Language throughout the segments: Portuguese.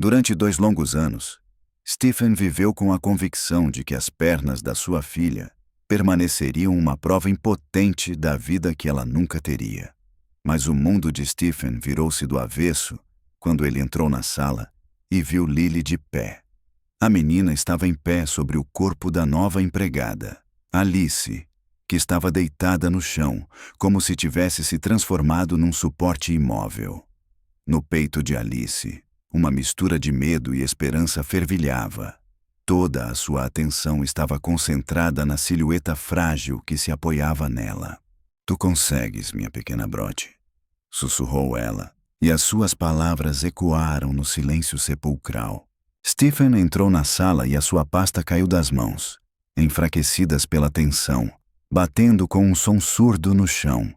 Durante 2 longos anos, Stephen viveu com a convicção de que as pernas da sua filha permaneceriam uma prova impotente da vida que ela nunca teria. Mas o mundo de Stephen virou-se do avesso quando ele entrou na sala e viu Lily de pé. A menina estava em pé sobre o corpo da nova empregada, Alice, que estava deitada no chão, como se tivesse se transformado num suporte imóvel. No peito de Alice, uma mistura de medo e esperança fervilhava. Toda a sua atenção estava concentrada na silhueta frágil que se apoiava nela. "Tu consegues, minha pequena Brody", sussurrou ela, e as suas palavras ecoaram no silêncio sepulcral. Stephen entrou na sala e a sua pasta caiu das mãos, enfraquecidas pela tensão, batendo com um som surdo no chão.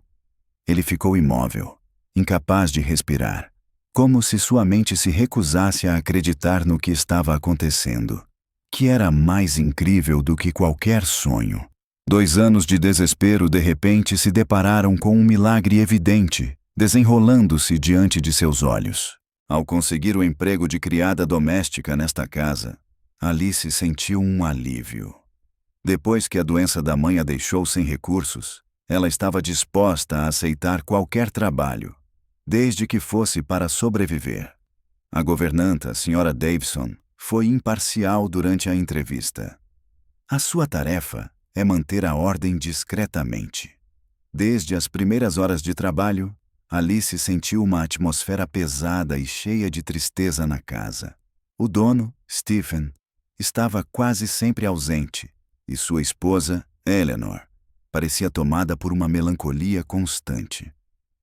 Ele ficou imóvel, incapaz de respirar, como se sua mente se recusasse a acreditar no que estava acontecendo, que era mais incrível do que qualquer sonho. 2 anos de desespero de repente se depararam com um milagre evidente, desenrolando-se diante de seus olhos. Ao conseguir o emprego de criada doméstica nesta casa, Alice sentiu um alívio. Depois que a doença da mãe a deixou sem recursos, ela estava disposta a aceitar qualquer trabalho, desde que fosse para sobreviver. A governanta, a Sra. Davison, foi imparcial durante a entrevista. "A sua tarefa é manter a ordem discretamente." Desde as primeiras horas de trabalho, Alice sentiu uma atmosfera pesada e cheia de tristeza na casa. O dono, Stephen, estava quase sempre ausente, e sua esposa, Eleanor, parecia tomada por uma melancolia constante.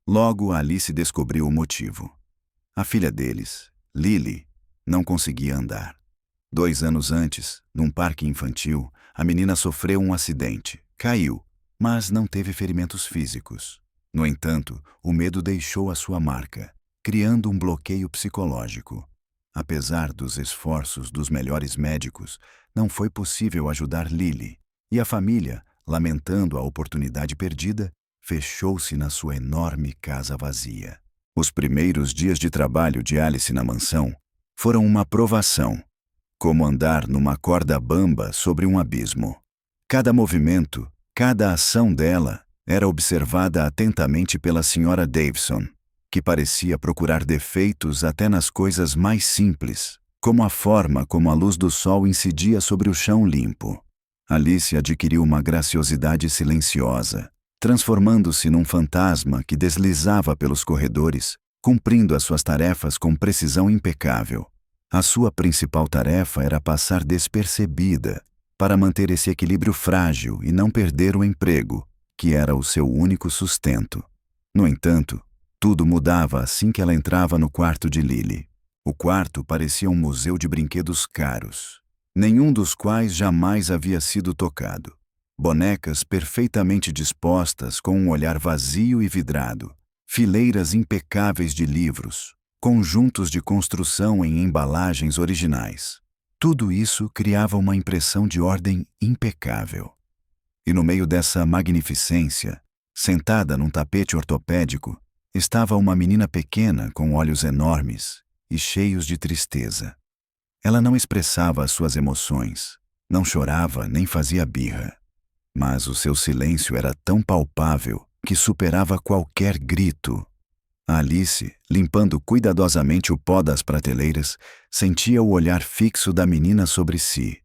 Logo, Alice descobriu o motivo. A filha deles, Lily, não conseguia andar. 2 anos antes, num parque infantil, a menina sofreu um acidente, caiu, mas não teve ferimentos físicos. No entanto, o medo deixou a sua marca, criando um bloqueio psicológico. Apesar dos esforços dos melhores médicos, não foi possível ajudar Lily, e a família, lamentando a oportunidade perdida, fechou-se na sua enorme casa vazia. Os primeiros dias de trabalho de Alice na mansão foram uma provação, como andar numa corda bamba sobre um abismo. Cada movimento, cada ação dela era observada atentamente pela Sra. Davison, que parecia procurar defeitos até nas coisas mais simples, como a forma como a luz do sol incidia sobre o chão limpo. Alice adquiriu uma graciosidade silenciosa, transformando-se num fantasma que deslizava pelos corredores, cumprindo as suas tarefas com precisão impecável. A sua principal tarefa era passar despercebida, para manter esse equilíbrio frágil e não perder o emprego, que era o seu único sustento. No entanto, tudo mudava assim que ela entrava no quarto de Lily. O quarto parecia um museu de brinquedos caros, nenhum dos quais jamais havia sido tocado. Bonecas perfeitamente dispostas com um olhar vazio e vidrado, fileiras impecáveis de livros, conjuntos de construção em embalagens originais. Tudo isso criava uma impressão de ordem impecável. E no meio dessa magnificência, sentada num tapete ortopédico, estava uma menina pequena com olhos enormes e cheios de tristeza. Ela não expressava as suas emoções, não chorava nem fazia birra. Mas o seu silêncio era tão palpável que superava qualquer grito. Alice, limpando cuidadosamente o pó das prateleiras, sentia o olhar fixo da menina sobre si.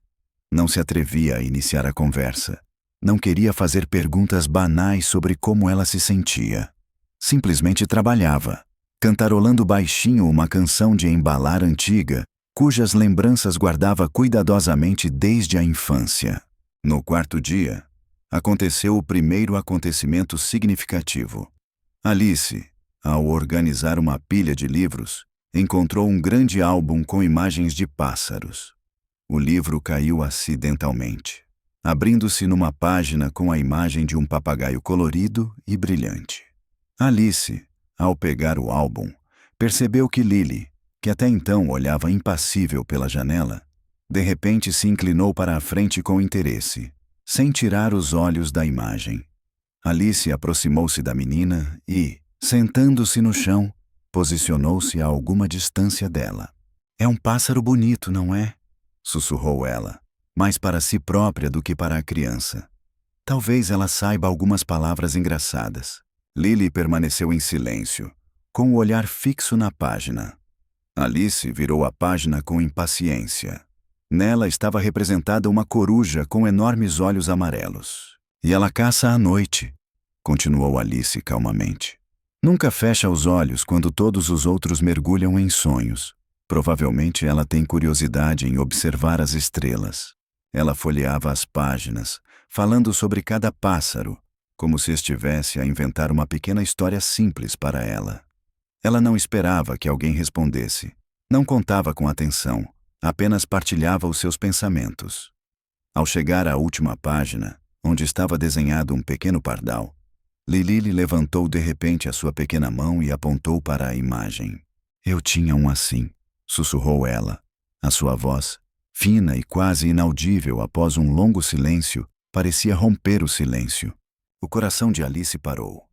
Não se atrevia a iniciar a conversa. Não queria fazer perguntas banais sobre como ela se sentia. Simplesmente trabalhava, cantarolando baixinho uma canção de embalar antiga, cujas lembranças guardava cuidadosamente desde a infância. No quarto dia, aconteceu o primeiro acontecimento significativo. Alice, ao organizar uma pilha de livros, encontrou um grande álbum com imagens de pássaros. O livro caiu acidentalmente, abrindo-se numa página com a imagem de um papagaio colorido e brilhante. Alice, ao pegar o álbum, percebeu que Lily, que até então olhava impassível pela janela, de repente se inclinou para a frente com interesse, sem tirar os olhos da imagem. Alice aproximou-se da menina e, sentando-se no chão, posicionou-se a alguma distância dela. É um pássaro bonito, não é? Sussurrou ela, mais para si própria do que para a criança. Talvez ela saiba algumas palavras engraçadas. Lily permaneceu em silêncio, com o olhar fixo na página. Alice virou a página com impaciência. Nela estava representada uma coruja com enormes olhos amarelos. E ela caça à noite, continuou Alice calmamente. Nunca fecha os olhos quando todos os outros mergulham em sonhos. Provavelmente ela tem curiosidade em observar as estrelas. Ela folheava as páginas, falando sobre cada pássaro, como se estivesse a inventar uma pequena história simples para ela. Ela não esperava que alguém respondesse. Não contava com atenção, apenas partilhava os seus pensamentos. Ao chegar à última página, onde estava desenhado um pequeno pardal, Lily levantou de repente a sua pequena mão e apontou para a imagem. Eu tinha um assim, sussurrou ela. A sua voz, fina e quase inaudível após um longo silêncio, parecia romper o silêncio. O coração de Alice parou.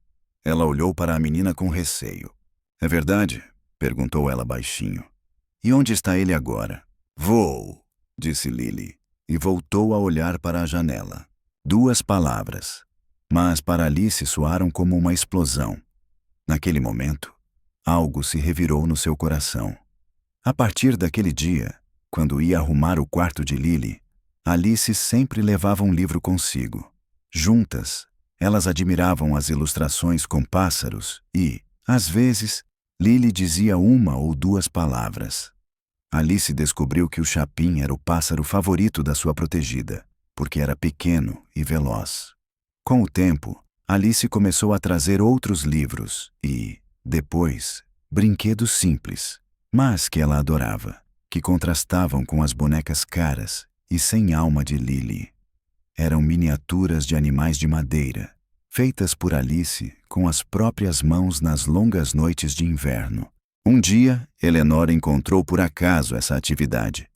Ela olhou para a menina com receio. É verdade? Perguntou ela baixinho. E onde está ele agora? Vou, disse Lily, e voltou a olhar para a janela. 2 palavras, mas para Alice soaram como uma explosão. Naquele momento, algo se revirou no seu coração. A partir daquele dia, quando ia arrumar o quarto de Lily, Alice sempre levava um livro consigo. Juntas, elas admiravam as ilustrações com pássaros e, às vezes, Lily dizia 1 ou 2 palavras. Alice descobriu que o chapim era o pássaro favorito da sua protegida, porque era pequeno e veloz. Com o tempo, Alice começou a trazer outros livros e, depois, brinquedos simples, mas que ela adorava, que contrastavam com as bonecas caras e sem alma de Lily. Eram miniaturas de animais de madeira, feitas por Alice com as próprias mãos nas longas noites de inverno. Um dia, Eleanor encontrou por acaso essa atividade.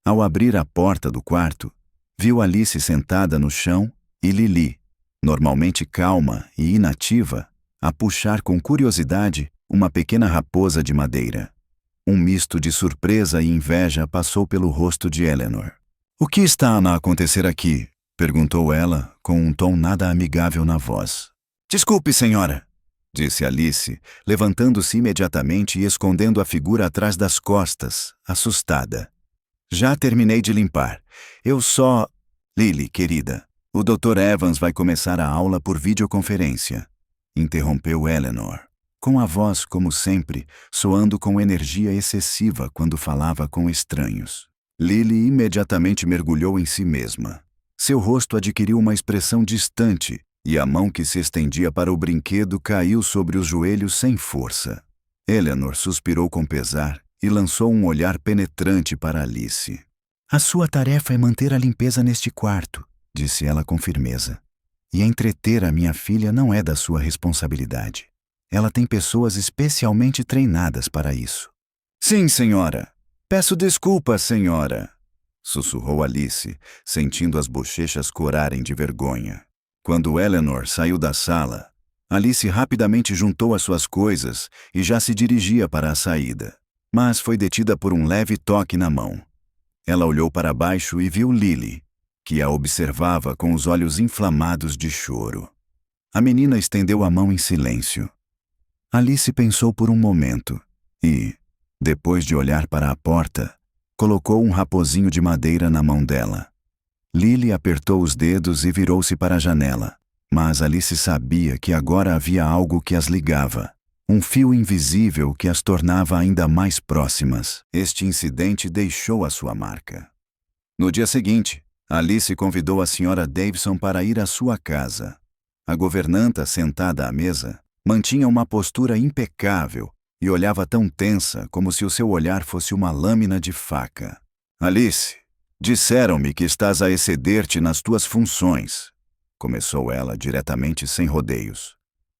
Ao abrir a porta do quarto, viu Alice sentada no chão e Lily, normalmente calma e inativa, a puxar com curiosidade uma pequena raposa de madeira. Um misto de surpresa e inveja passou pelo rosto de Eleanor. O que está a acontecer aqui? Perguntou ela, com um tom nada amigável na voz. Desculpe, senhora, disse Alice, levantando-se imediatamente e escondendo a figura atrás das costas, assustada. Já terminei de limpar. Eu só... Lily, querida, o Dr. Evans vai começar a aula por videoconferência, interrompeu Eleanor, com a voz, como sempre, soando com energia excessiva quando falava com estranhos. Lily imediatamente mergulhou em si mesma. Seu rosto adquiriu uma expressão distante e a mão que se estendia para o brinquedo caiu sobre os joelhos sem força. Eleanor suspirou com pesar e lançou um olhar penetrante para Alice. A sua tarefa é manter a limpeza neste quarto, disse ela com firmeza. E entreter a minha filha não é da sua responsabilidade. Ela tem pessoas especialmente treinadas para isso. Sim, senhora. Peço desculpas, senhora, sussurrou Alice, sentindo as bochechas corarem de vergonha. Quando Eleanor saiu da sala, Alice rapidamente juntou as suas coisas e já se dirigia para a saída, mas foi detida por um leve toque na mão. Ela olhou para baixo e viu Lily, que a observava com os olhos inflamados de choro. A menina estendeu a mão em silêncio. Alice pensou por um momento e, depois de olhar para a porta, colocou um raposinho de madeira na mão dela. Lily apertou os dedos e virou-se para a janela, mas Alice sabia que agora havia algo que as ligava, um fio invisível que as tornava ainda mais próximas. Este incidente deixou a sua marca. No dia seguinte, Alice convidou a Sra. Davidson para ir à sua casa. A governanta, sentada à mesa, mantinha uma postura impecável e olhava tão tensa como se o seu olhar fosse uma lâmina de faca. Alice, disseram-me que estás a exceder-te nas tuas funções, começou ela diretamente sem rodeios.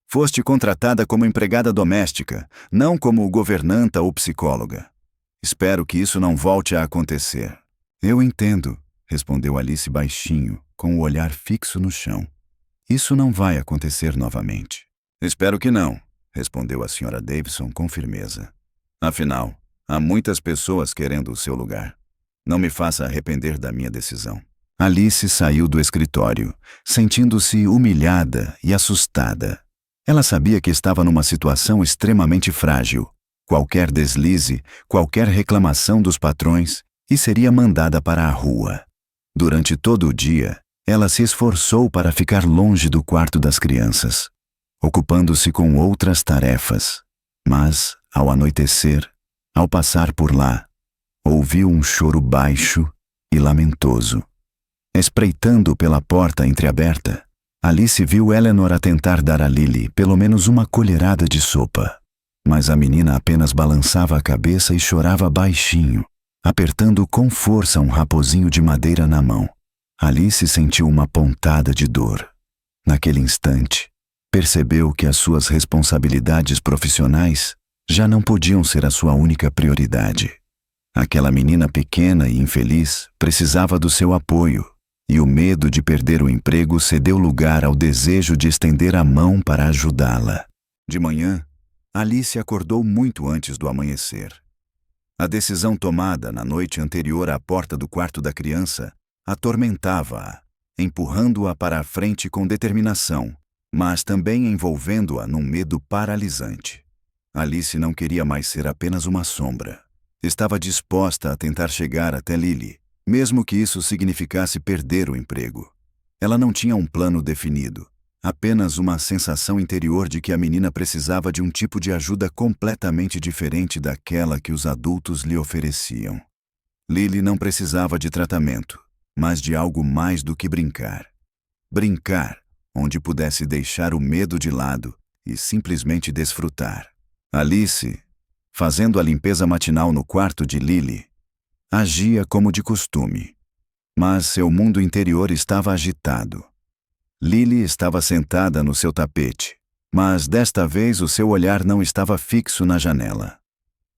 Foste contratada como empregada doméstica, não como governanta ou psicóloga. Espero que isso não volte a acontecer. Eu entendo, respondeu Alice baixinho, com o olhar fixo no chão. Isso não vai acontecer novamente. Espero que não, respondeu a Sra. Davidson com firmeza. Afinal, Há muitas pessoas querendo o seu lugar. Não me faça arrepender da minha decisão. Alice saiu do escritório, sentindo-se humilhada e assustada. Ela sabia que estava numa situação extremamente frágil. Qualquer deslize, qualquer reclamação dos patrões, e seria mandada para a rua. Durante todo o dia, ela se esforçou para ficar longe do quarto das crianças, ocupando-se com outras tarefas. Mas, ao anoitecer, ao passar por lá, ouviu um choro baixo e lamentoso. Espreitando pela porta entreaberta, Alice viu Eleanor a tentar dar a Lily pelo menos uma colherada de sopa. Mas a menina apenas balançava a cabeça e chorava baixinho, apertando com força um raposinho de madeira na mão. Alice sentiu uma pontada de dor. Naquele instante, percebeu que as suas responsabilidades profissionais já não podiam ser a sua única prioridade. Aquela menina pequena e infeliz precisava do seu apoio, e o medo de perder o emprego cedeu lugar ao desejo de estender a mão para ajudá-la. De manhã, Alice acordou muito antes do amanhecer. A decisão tomada na noite anterior à porta do quarto da criança atormentava-a, empurrando-a para a frente com determinação, mas também envolvendo-a num medo paralisante. Alice não queria mais ser apenas uma sombra. Estava disposta a tentar chegar até Lily, mesmo que isso significasse perder o emprego. Ela não tinha um plano definido, apenas uma sensação interior de que a menina precisava de um tipo de ajuda completamente diferente daquela que os adultos lhe ofereciam. Lily não precisava de tratamento, mas de algo mais do que brincar. Brincar, onde pudesse deixar o medo de lado e simplesmente desfrutar. Alice, fazendo a limpeza matinal no quarto de Lily, agia como de costume, mas seu mundo interior estava agitado. Lily estava sentada no seu tapete, mas desta vez o seu olhar não estava fixo na janela.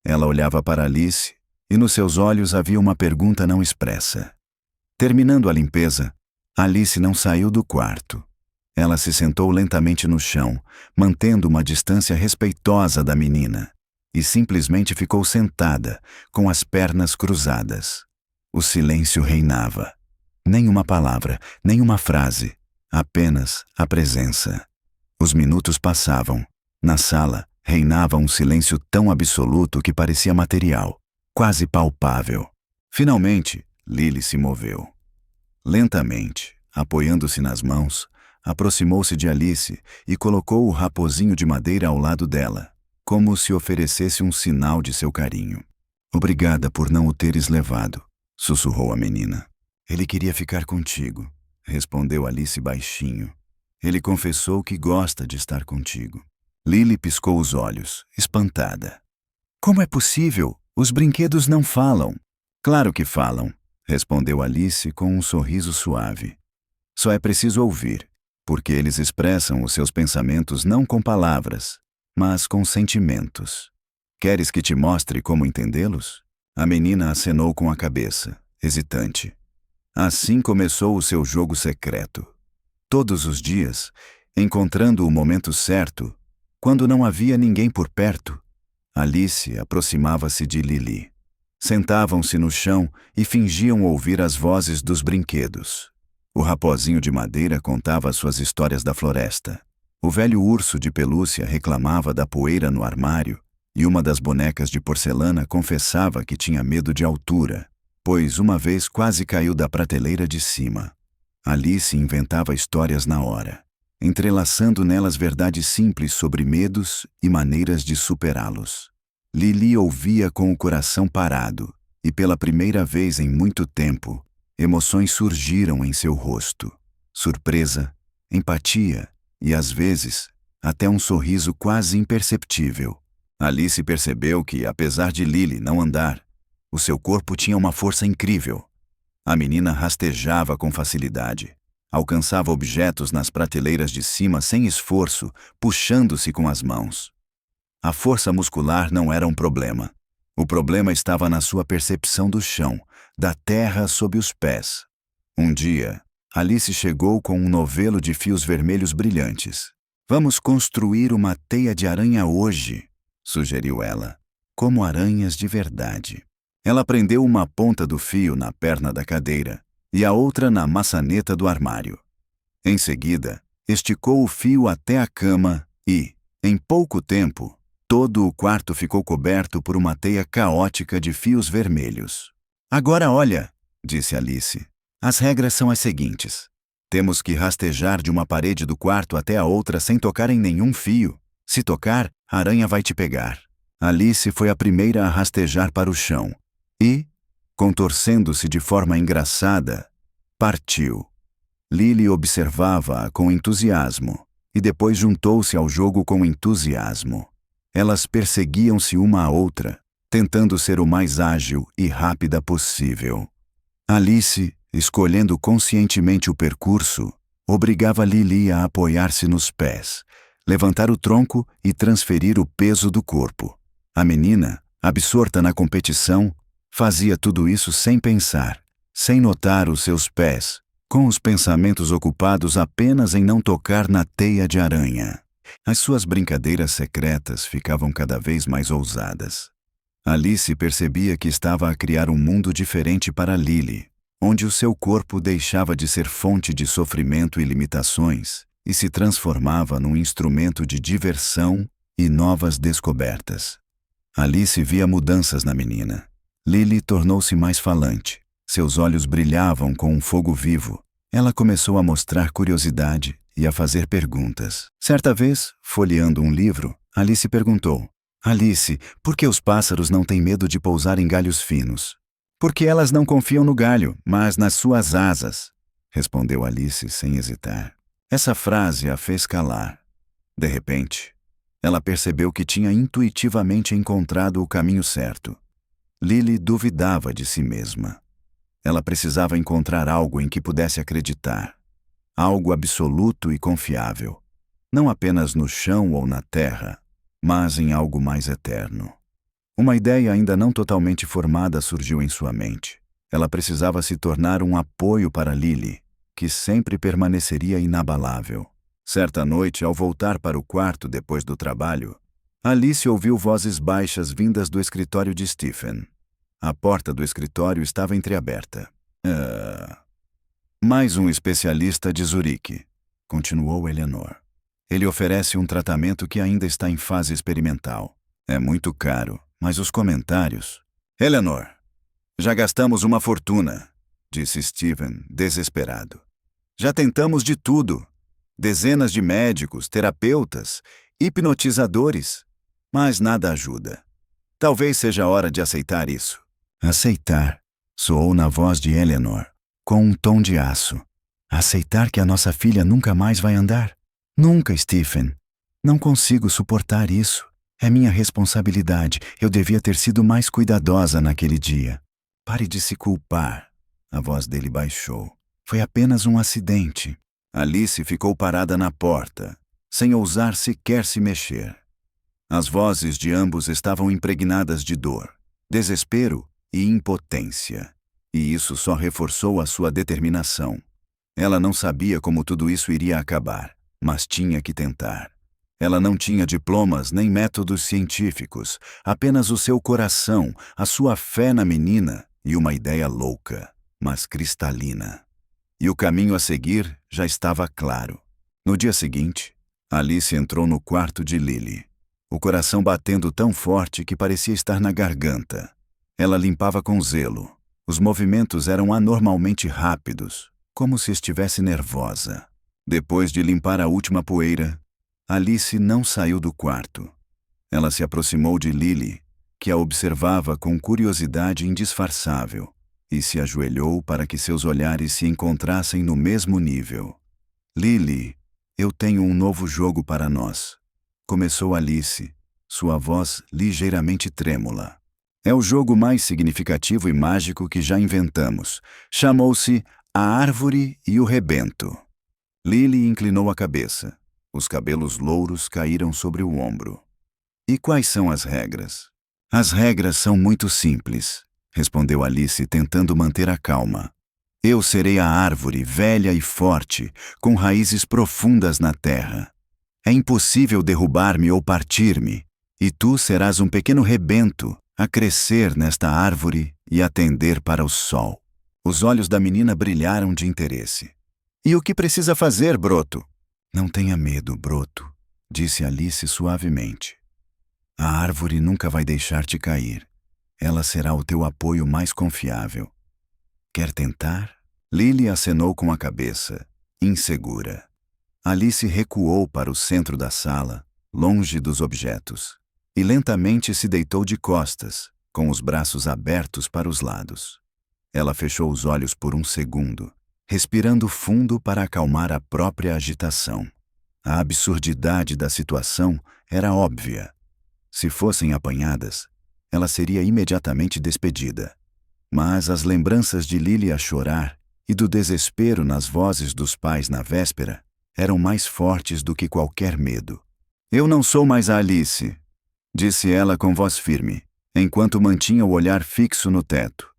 Ela olhava para Alice e nos seus olhos havia uma pergunta não expressa. Terminando a limpeza, Alice não saiu do quarto. Ela se sentou lentamente no chão, mantendo uma distância respeitosa da menina, e simplesmente ficou sentada, com as pernas cruzadas. O silêncio reinava. Nenhuma palavra, nenhuma frase, apenas a presença. Os minutos passavam. Na sala, reinava um silêncio tão absoluto que parecia material, quase palpável. Finalmente, Lily se moveu. Lentamente, apoiando-se nas mãos, aproximou-se de Alice e colocou o raposinho de madeira ao lado dela, como se oferecesse um sinal de seu carinho. "Obrigada por não o teres levado", sussurrou a menina. "Ele queria ficar contigo", respondeu Alice baixinho. "Ele confessou que gosta de estar contigo." Lily piscou os olhos, espantada. "Como é possível? Os brinquedos não falam." "Claro que falam", respondeu Alice com um sorriso suave. "Só é preciso ouvir, porque eles expressam os seus pensamentos não com palavras, mas com sentimentos. Queres que te mostre como entendê-los?" A menina acenou com a cabeça, hesitante. Assim começou o seu jogo secreto. Todos os dias, encontrando o momento certo, quando não havia ninguém por perto, Alice aproximava-se de Lily. Sentavam-se no chão e fingiam ouvir as vozes dos brinquedos. O raposinho de madeira contava suas histórias da floresta. O velho urso de pelúcia reclamava da poeira no armário e uma das bonecas de porcelana confessava que tinha medo de altura, pois uma vez quase caiu da prateleira de cima. Alice inventava histórias na hora, entrelaçando nelas verdades simples sobre medos e maneiras de superá-los. Lily ouvia com o coração parado e, pela primeira vez em muito tempo, emoções surgiram em seu rosto. Surpresa, empatia e, às vezes, até um sorriso quase imperceptível. Alice percebeu que, apesar de Lily não andar, o seu corpo tinha uma força incrível. A menina rastejava com facilidade. Alcançava objetos nas prateleiras de cima sem esforço, puxando-se com as mãos. A força muscular não era um problema. O problema estava na sua percepção do chão, da terra sob os pés. Um dia, Alice chegou com um novelo de fios vermelhos brilhantes. "Vamos construir uma teia de aranha hoje", sugeriu ela. como aranhas de verdade. Ela prendeu uma ponta do fio na perna da cadeira e a outra na maçaneta do armário. Em seguida, esticou o fio até a cama e, em pouco tempo, todo o quarto ficou coberto por uma teia caótica de fios vermelhos. Agora olha, disse Alice. As regras são as seguintes. Temos que rastejar de uma parede do quarto até a outra sem tocar em nenhum fio. Se tocar, a aranha vai te pegar. Alice foi a primeira a rastejar para o chão e, contorcendo-se de forma engraçada, partiu. Lily observava-a com entusiasmo e depois juntou-se ao jogo com entusiasmo. Elas perseguiam-se uma à outra, tentando ser o mais ágil e rápida possível. Alice, escolhendo conscientemente o percurso, obrigava Lily a apoiar-se nos pés, levantar o tronco e transferir o peso do corpo. A menina, absorta na competição, fazia tudo isso sem pensar, sem notar os seus pés, com os pensamentos ocupados apenas em não tocar na teia de aranha. As suas brincadeiras secretas ficavam cada vez mais ousadas. Alice percebia que estava a criar um mundo diferente para Lily, onde o seu corpo deixava de ser fonte de sofrimento e limitações e se transformava num instrumento de diversão e novas descobertas. Alice via mudanças na menina. Lily tornou-se mais falante. Seus olhos brilhavam com um fogo vivo. Ela começou a mostrar curiosidade e a fazer perguntas. Certa vez, folheando um livro, Alice perguntou: Alice, por que os pássaros não têm medo de pousar em galhos finos? Porque elas não confiam no galho, mas nas suas asas, respondeu Alice sem hesitar. Essa frase a fez calar. De repente, ela percebeu que tinha intuitivamente encontrado o caminho certo. Lily duvidava de si mesma. Ela precisava encontrar algo em que pudesse acreditar. Algo absoluto e confiável. Não apenas no chão ou na terra, mas em algo mais eterno. Uma ideia ainda não totalmente formada surgiu em sua mente. Ela precisava se tornar um apoio para Lily, que sempre permaneceria inabalável. Certa noite, ao voltar para o quarto depois do trabalho, Alice ouviu vozes baixas vindas do escritório de Stephen. A porta do escritório estava entreaberta. Mais um especialista de Zurique, continuou Eleanor. Ele oferece um tratamento que ainda está em fase experimental. É muito caro, mas os comentários... Eleanor, já gastamos uma fortuna, disse Stephen, desesperado. Já tentamos de tudo. Dezenas de médicos, terapeutas, hipnotizadores, mas nada ajuda. Talvez seja a hora de aceitar isso. Aceitar, soou na voz de Eleanor, com um tom de aço. Aceitar que a nossa filha nunca mais vai andar? Nunca, Stephen. Não consigo suportar isso. É minha responsabilidade. Eu devia ter sido mais cuidadosa naquele dia. Pare de se culpar. A voz dele baixou. Foi apenas um acidente. Alice ficou parada na porta, sem ousar sequer se mexer. As vozes de ambos estavam impregnadas de dor, desespero e impotência. E isso só reforçou a sua determinação. Ela não sabia como tudo isso iria acabar, mas tinha que tentar. Ela não tinha diplomas nem métodos científicos, apenas o seu coração, a sua fé na menina e uma ideia louca, mas cristalina. E o caminho a seguir já estava claro. No dia seguinte, Alice entrou no quarto de Lily, o coração batendo tão forte que parecia estar na garganta. Ela limpava com zelo. Os movimentos eram anormalmente rápidos, como se estivesse nervosa. Depois de limpar a última poeira, Alice não saiu do quarto. Ela se aproximou de Lily, que a observava com curiosidade indisfarçável, e se ajoelhou para que seus olhares se encontrassem no mesmo nível. Lily, eu tenho um novo jogo para nós, começou Alice, sua voz ligeiramente trêmula. É o jogo mais significativo e mágico que já inventamos. Chamou-se A Árvore e o Rebento. Lily inclinou a cabeça. Os cabelos louros caíram sobre o ombro. E quais são as regras? As regras são muito simples, respondeu Alice tentando manter a calma. Eu serei a árvore velha e forte, com raízes profundas na terra. É impossível derrubar-me ou partir-me. E tu serás um pequeno rebento, a crescer nesta árvore e a tender para o sol. Os olhos da menina brilharam de interesse. E o que precisa fazer, broto? Não tenha medo, broto, disse Alice suavemente. A árvore nunca vai deixar-te cair. Ela será o teu apoio mais confiável. Quer tentar? Lily acenou com a cabeça, insegura. Alice recuou para o centro da sala, longe dos objetos, e lentamente se deitou de costas, com os braços abertos para os lados. Ela fechou os olhos por um segundo, respirando fundo para acalmar a própria agitação. A absurdidade da situação era óbvia. Se fossem apanhadas, ela seria imediatamente despedida. Mas as lembranças de Lily a chorar e do desespero nas vozes dos pais na véspera eram mais fortes do que qualquer medo. Eu não sou mais a Alice, disse ela com voz firme, enquanto mantinha o olhar fixo no teto.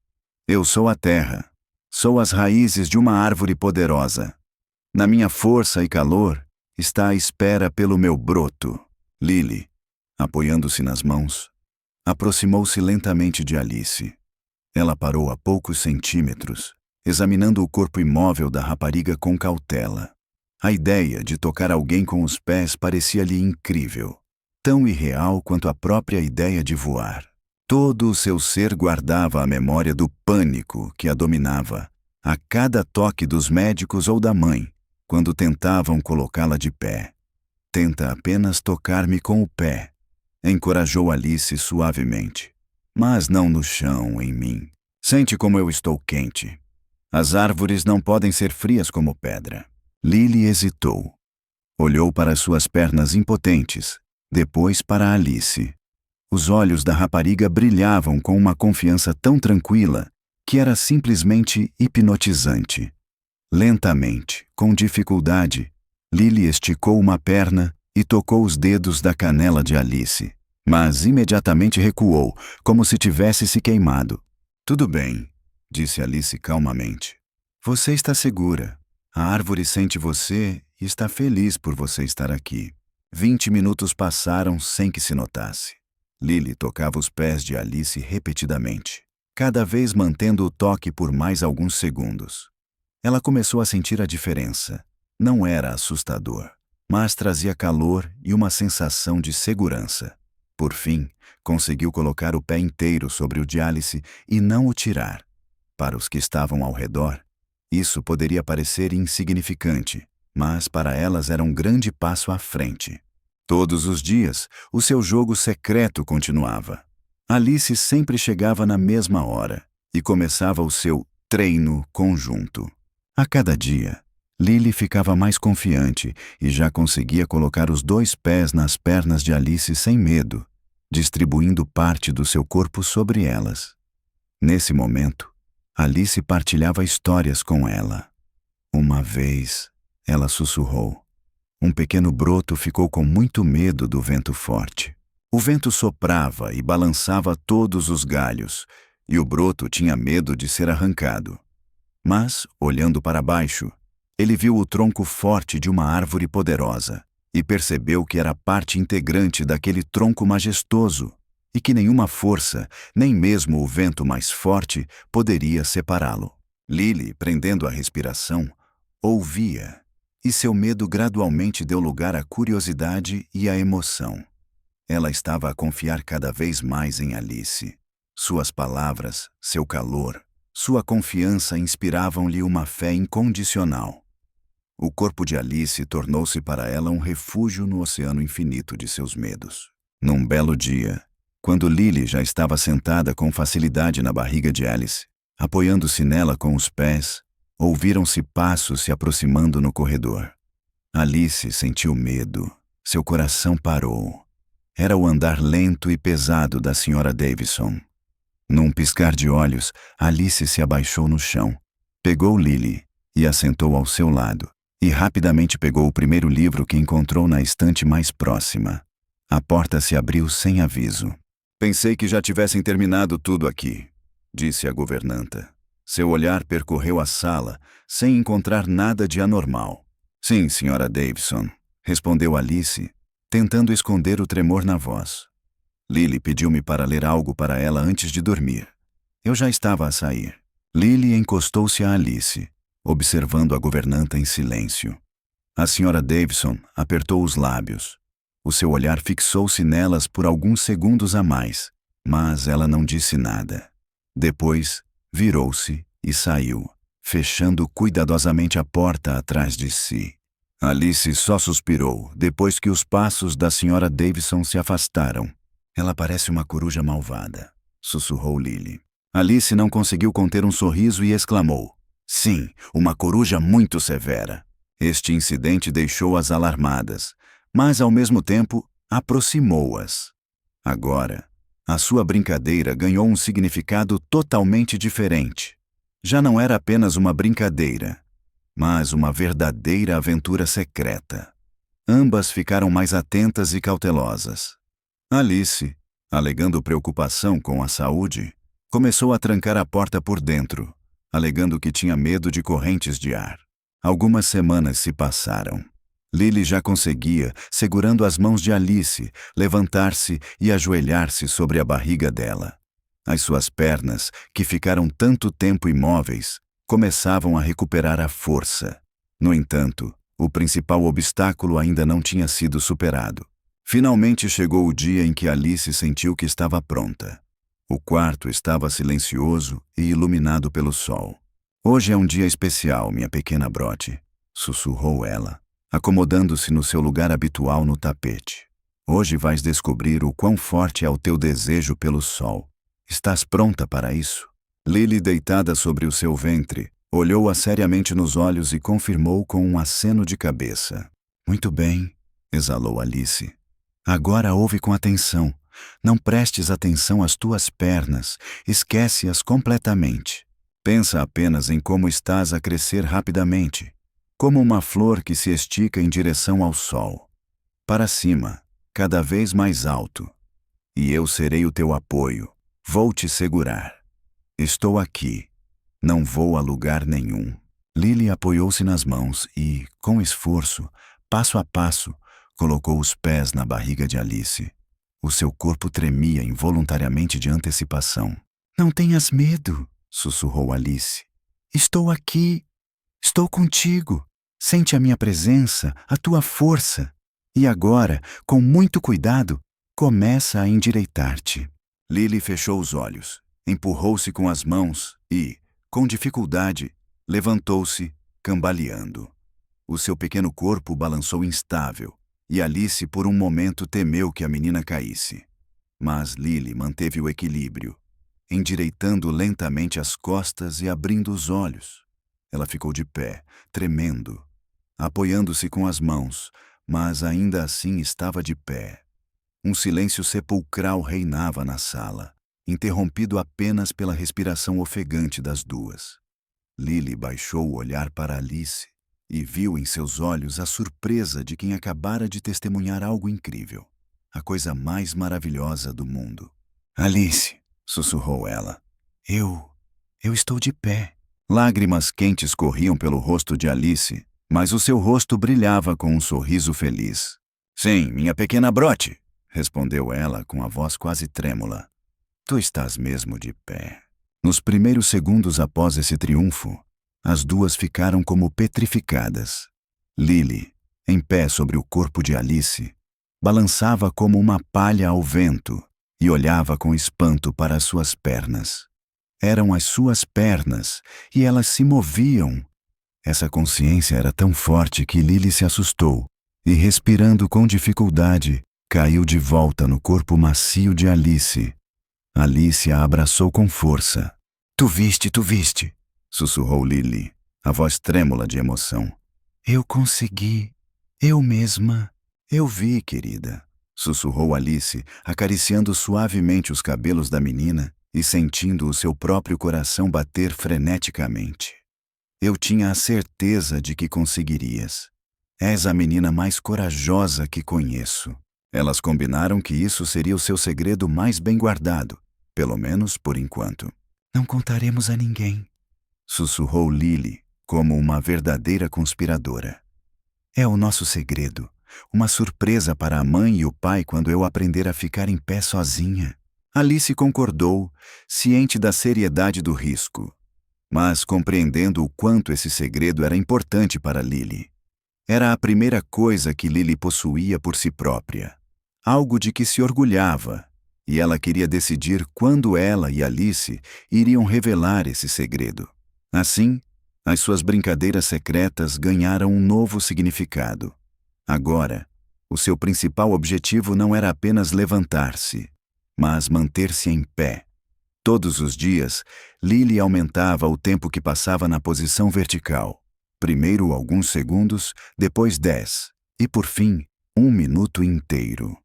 Eu sou a terra. Sou as raízes de uma árvore poderosa. Na minha força e calor está a espera pelo meu broto. Lily, apoiando-se nas mãos, aproximou-se lentamente de Alice. Ela parou a poucos centímetros, examinando o corpo imóvel da rapariga com cautela. A ideia de tocar alguém com os pés parecia-lhe incrível, tão irreal quanto a própria ideia de voar. Todo o seu ser guardava a memória do pânico que a dominava a cada toque dos médicos ou da mãe, quando tentavam colocá-la de pé. Tenta apenas tocar-me com o pé, encorajou Alice suavemente. Mas não no chão, em mim. Sente como eu estou quente. As árvores não podem ser frias como pedra. Lily hesitou. Olhou para suas pernas impotentes, depois para Alice. Os olhos da rapariga brilhavam com uma confiança tão tranquila que era simplesmente hipnotizante. Lentamente, com dificuldade, Lily esticou uma perna e tocou os dedos da canela de Alice, mas imediatamente recuou, como se tivesse se queimado. Tudo bem, disse Alice calmamente. Você está segura. A árvore sente você e está feliz por você estar aqui. 20 minutos passaram sem que se notasse. Lily tocava os pés de Alice repetidamente, cada vez mantendo o toque por mais alguns segundos. Ela começou a sentir a diferença. Não era assustador, mas trazia calor e uma sensação de segurança. Por fim, conseguiu colocar o pé inteiro sobre o de Alice e não o tirar. Para os que estavam ao redor, isso poderia parecer insignificante, mas para elas era um grande passo à frente. Todos os dias, o seu jogo secreto continuava. Alice sempre chegava na mesma hora e começava o seu treino conjunto. A cada dia, Lily ficava mais confiante e já conseguia colocar os 2 pés nas pernas de Alice sem medo, distribuindo parte do seu corpo sobre elas. Nesse momento, Alice partilhava histórias com ela. Uma vez, ela sussurrou. Um pequeno broto ficou com muito medo do vento forte. O vento soprava e balançava todos os galhos, e o broto tinha medo de ser arrancado. Mas, olhando para baixo, ele viu o tronco forte de uma árvore poderosa e percebeu que era parte integrante daquele tronco majestoso e que nenhuma força, nem mesmo o vento mais forte, poderia separá-lo. Lily, prendendo a respiração, ouvia, e seu medo gradualmente deu lugar à curiosidade e à emoção. Ela estava a confiar cada vez mais em Alice. Suas palavras, seu calor, sua confiança inspiravam-lhe uma fé incondicional. O corpo de Alice tornou-se para ela um refúgio no oceano infinito de seus medos. Num belo dia, quando Lily já estava sentada com facilidade na barriga de Alice, apoiando-se nela com os pés, ouviram-se passos se aproximando no corredor. Alice sentiu medo. Seu coração parou. Era o andar lento e pesado da Sra. Davison. Num piscar de olhos, Alice se abaixou no chão, pegou Lily e a sentou ao seu lado, e rapidamente pegou o primeiro livro que encontrou na estante mais próxima. A porta se abriu sem aviso. Pensei que já tivessem terminado tudo aqui, disse a governanta. Seu olhar percorreu a sala, sem encontrar nada de anormal. Sim, Sra. Davison, respondeu Alice, tentando esconder o tremor na voz. Lily pediu-me para ler algo para ela antes de dormir. Eu já estava a sair. Lily encostou-se a Alice, observando a governanta em silêncio. A senhora Davidson apertou os lábios. O seu olhar fixou-se nelas por alguns segundos a mais, mas ela não disse nada. Depois, virou-se e saiu, fechando cuidadosamente a porta atrás de si. Alice só suspirou depois que os passos da senhora Davidson se afastaram. Ela parece uma coruja malvada, sussurrou Lily. Alice não conseguiu conter um sorriso e exclamou: sim, uma coruja muito severa. Este incidente deixou-as alarmadas, mas ao mesmo tempo aproximou-as. Agora, a sua brincadeira ganhou um significado totalmente diferente. Já não era apenas uma brincadeira, mas uma verdadeira aventura secreta. Ambas ficaram mais atentas e cautelosas. Alice, alegando preocupação com a saúde, começou a trancar a porta por dentro, alegando que tinha medo de correntes de ar. Algumas semanas se passaram. Lily já conseguia, segurando as mãos de Alice, levantar-se e ajoelhar-se sobre a barriga dela. As suas pernas, que ficaram tanto tempo imóveis, começavam a recuperar a força. No entanto, o principal obstáculo ainda não tinha sido superado. Finalmente chegou o dia em que Alice sentiu que estava pronta. O quarto estava silencioso e iluminado pelo sol. Hoje é um dia especial, minha pequena Brody, sussurrou ela, acomodando-se no seu lugar habitual no tapete. Hoje vais descobrir o quão forte é o teu desejo pelo sol. Estás pronta para isso? Lily, deitada sobre o seu ventre, olhou-a seriamente nos olhos e confirmou com um aceno de cabeça. Muito bem, exalou Alice. Agora ouve com atenção. Não prestes atenção às tuas pernas, esquece-as completamente. Pensa apenas em como estás a crescer rapidamente, como uma flor que se estica em direção ao sol. Para cima, cada vez mais alto. E eu serei o teu apoio. Vou te segurar. Estou aqui. Não vou a lugar nenhum. Lily apoiou-se nas mãos e, com esforço, passo a passo, colocou os pés na barriga de Alice. O seu corpo tremia involuntariamente de antecipação. Não tenhas medo, sussurrou Alice. Estou aqui. Estou contigo. Sente a minha presença, a tua força. E agora, com muito cuidado, começa a endireitar-te. Lily fechou os olhos, empurrou-se com as mãos e, com dificuldade, levantou-se, cambaleando. O seu pequeno corpo balançou instável, e Alice por um momento temeu que a menina caísse. Mas Lily manteve o equilíbrio, endireitando lentamente as costas e abrindo os olhos. Ela ficou de pé, tremendo, apoiando-se com as mãos, mas ainda assim estava de pé. Um silêncio sepulcral reinava na sala, interrompido apenas pela respiração ofegante das duas. Lily baixou o olhar para Alice e viu em seus olhos a surpresa de quem acabara de testemunhar algo incrível, a coisa mais maravilhosa do mundo. Alice, sussurrou ela, eu estou de pé. Lágrimas quentes corriam pelo rosto de Alice, mas o seu rosto brilhava com um sorriso feliz. Sim, minha pequena Brody, respondeu ela com a voz quase trêmula. Tu estás mesmo de pé. Nos primeiros segundos após esse triunfo, as duas ficaram como petrificadas. Lily, em pé sobre o corpo de Alice, balançava como uma palha ao vento e olhava com espanto para as suas pernas. Eram as suas pernas e elas se moviam. Essa consciência era tão forte que Lily se assustou e, respirando com dificuldade, caiu de volta no corpo macio de Alice. Alice a abraçou com força. Tu viste, sussurrou Lily, a voz trêmula de emoção. Eu consegui. Eu mesma. Eu vi, querida, sussurrou Alice, acariciando suavemente os cabelos da menina e sentindo o seu próprio coração bater freneticamente. Eu tinha a certeza de que conseguirias. És a menina mais corajosa que conheço. Elas combinaram que isso seria o seu segredo mais bem guardado, pelo menos por enquanto. Não contaremos a ninguém, sussurrou Lily, como uma verdadeira conspiradora. É o nosso segredo, uma surpresa para a mãe e o pai quando eu aprender a ficar em pé sozinha. Alice concordou, ciente da seriedade do risco, mas compreendendo o quanto esse segredo era importante para Lily. Era a primeira coisa que Lily possuía por si própria, algo de que se orgulhava, e ela queria decidir quando ela e Alice iriam revelar esse segredo. Assim, as suas brincadeiras secretas ganharam um novo significado. Agora, o seu principal objetivo não era apenas levantar-se, mas manter-se em pé. Todos os dias, Lily aumentava o tempo que passava na posição vertical. Primeiro alguns segundos, depois 10, e por fim, 1 minuto inteiro.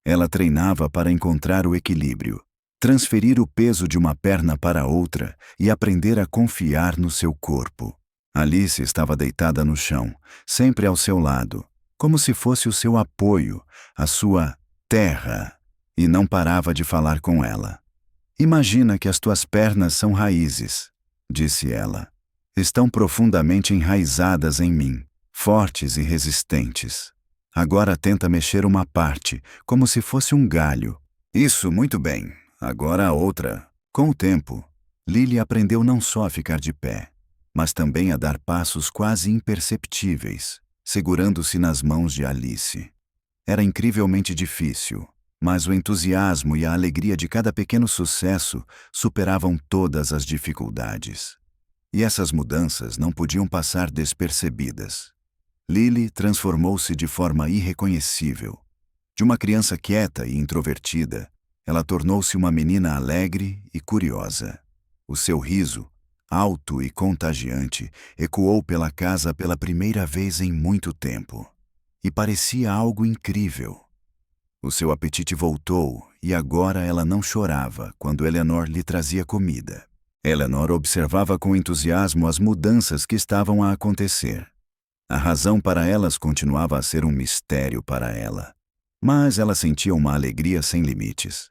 Ela treinava para encontrar o equilíbrio, transferir o peso de uma perna para a outra e aprender a confiar no seu corpo. Alice estava deitada no chão, sempre ao seu lado, como se fosse o seu apoio, a sua terra, e não parava de falar com ela. Imagina que as tuas pernas são raízes, disse ela. Estão profundamente enraizadas em mim, fortes e resistentes. Agora tenta mexer uma parte, como se fosse um galho. Isso, muito bem. Agora a outra. Com o tempo, Lily aprendeu não só a ficar de pé, mas também a dar passos quase imperceptíveis, segurando-se nas mãos de Alice. Era incrivelmente difícil, mas o entusiasmo e a alegria de cada pequeno sucesso superavam todas as dificuldades. E essas mudanças não podiam passar despercebidas. Lily transformou-se de forma irreconhecível. De uma criança quieta e introvertida, ela tornou-se uma menina alegre e curiosa. O seu riso, alto e contagiante, ecoou pela casa pela primeira vez em muito tempo. E parecia algo incrível. O seu apetite voltou e agora ela não chorava quando Eleanor lhe trazia comida. Eleanor observava com entusiasmo as mudanças que estavam a acontecer. A razão para elas continuava a ser um mistério para ela, mas ela sentia uma alegria sem limites.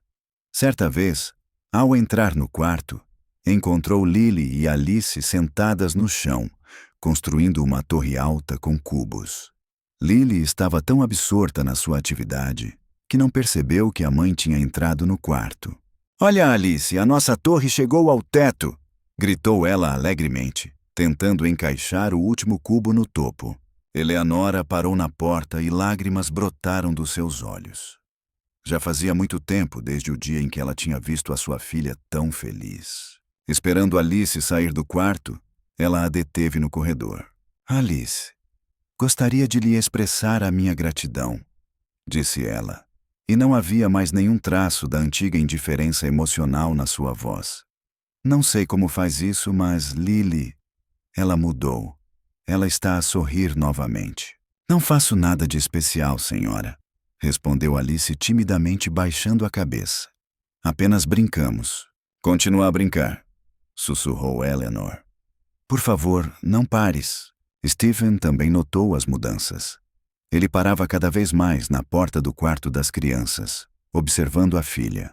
Certa vez, ao entrar no quarto, encontrou Lily e Alice sentadas no chão, construindo uma torre alta com cubos. Lily estava tão absorta na sua atividade que não percebeu que a mãe tinha entrado no quarto. "Olha, Alice, a nossa torre chegou ao teto!" gritou ela alegremente, tentando encaixar o último cubo no topo. Eleanora parou na porta e lágrimas brotaram dos seus olhos. Já fazia muito tempo desde o dia em que ela tinha visto a sua filha tão feliz. Esperando Alice sair do quarto, ela a deteve no corredor. "Alice, gostaria de lhe expressar a minha gratidão", disse ela. E não havia mais nenhum traço da antiga indiferença emocional na sua voz. "Não sei como faz isso, mas Lily, ela mudou. Ela está a sorrir novamente." "Não faço nada de especial, senhora", respondeu Alice timidamente baixando a cabeça. "Apenas brincamos." "Continua a brincar", sussurrou Eleanor. "Por favor, não pares." Stephen também notou as mudanças. Ele parava cada vez mais na porta do quarto das crianças, observando a filha.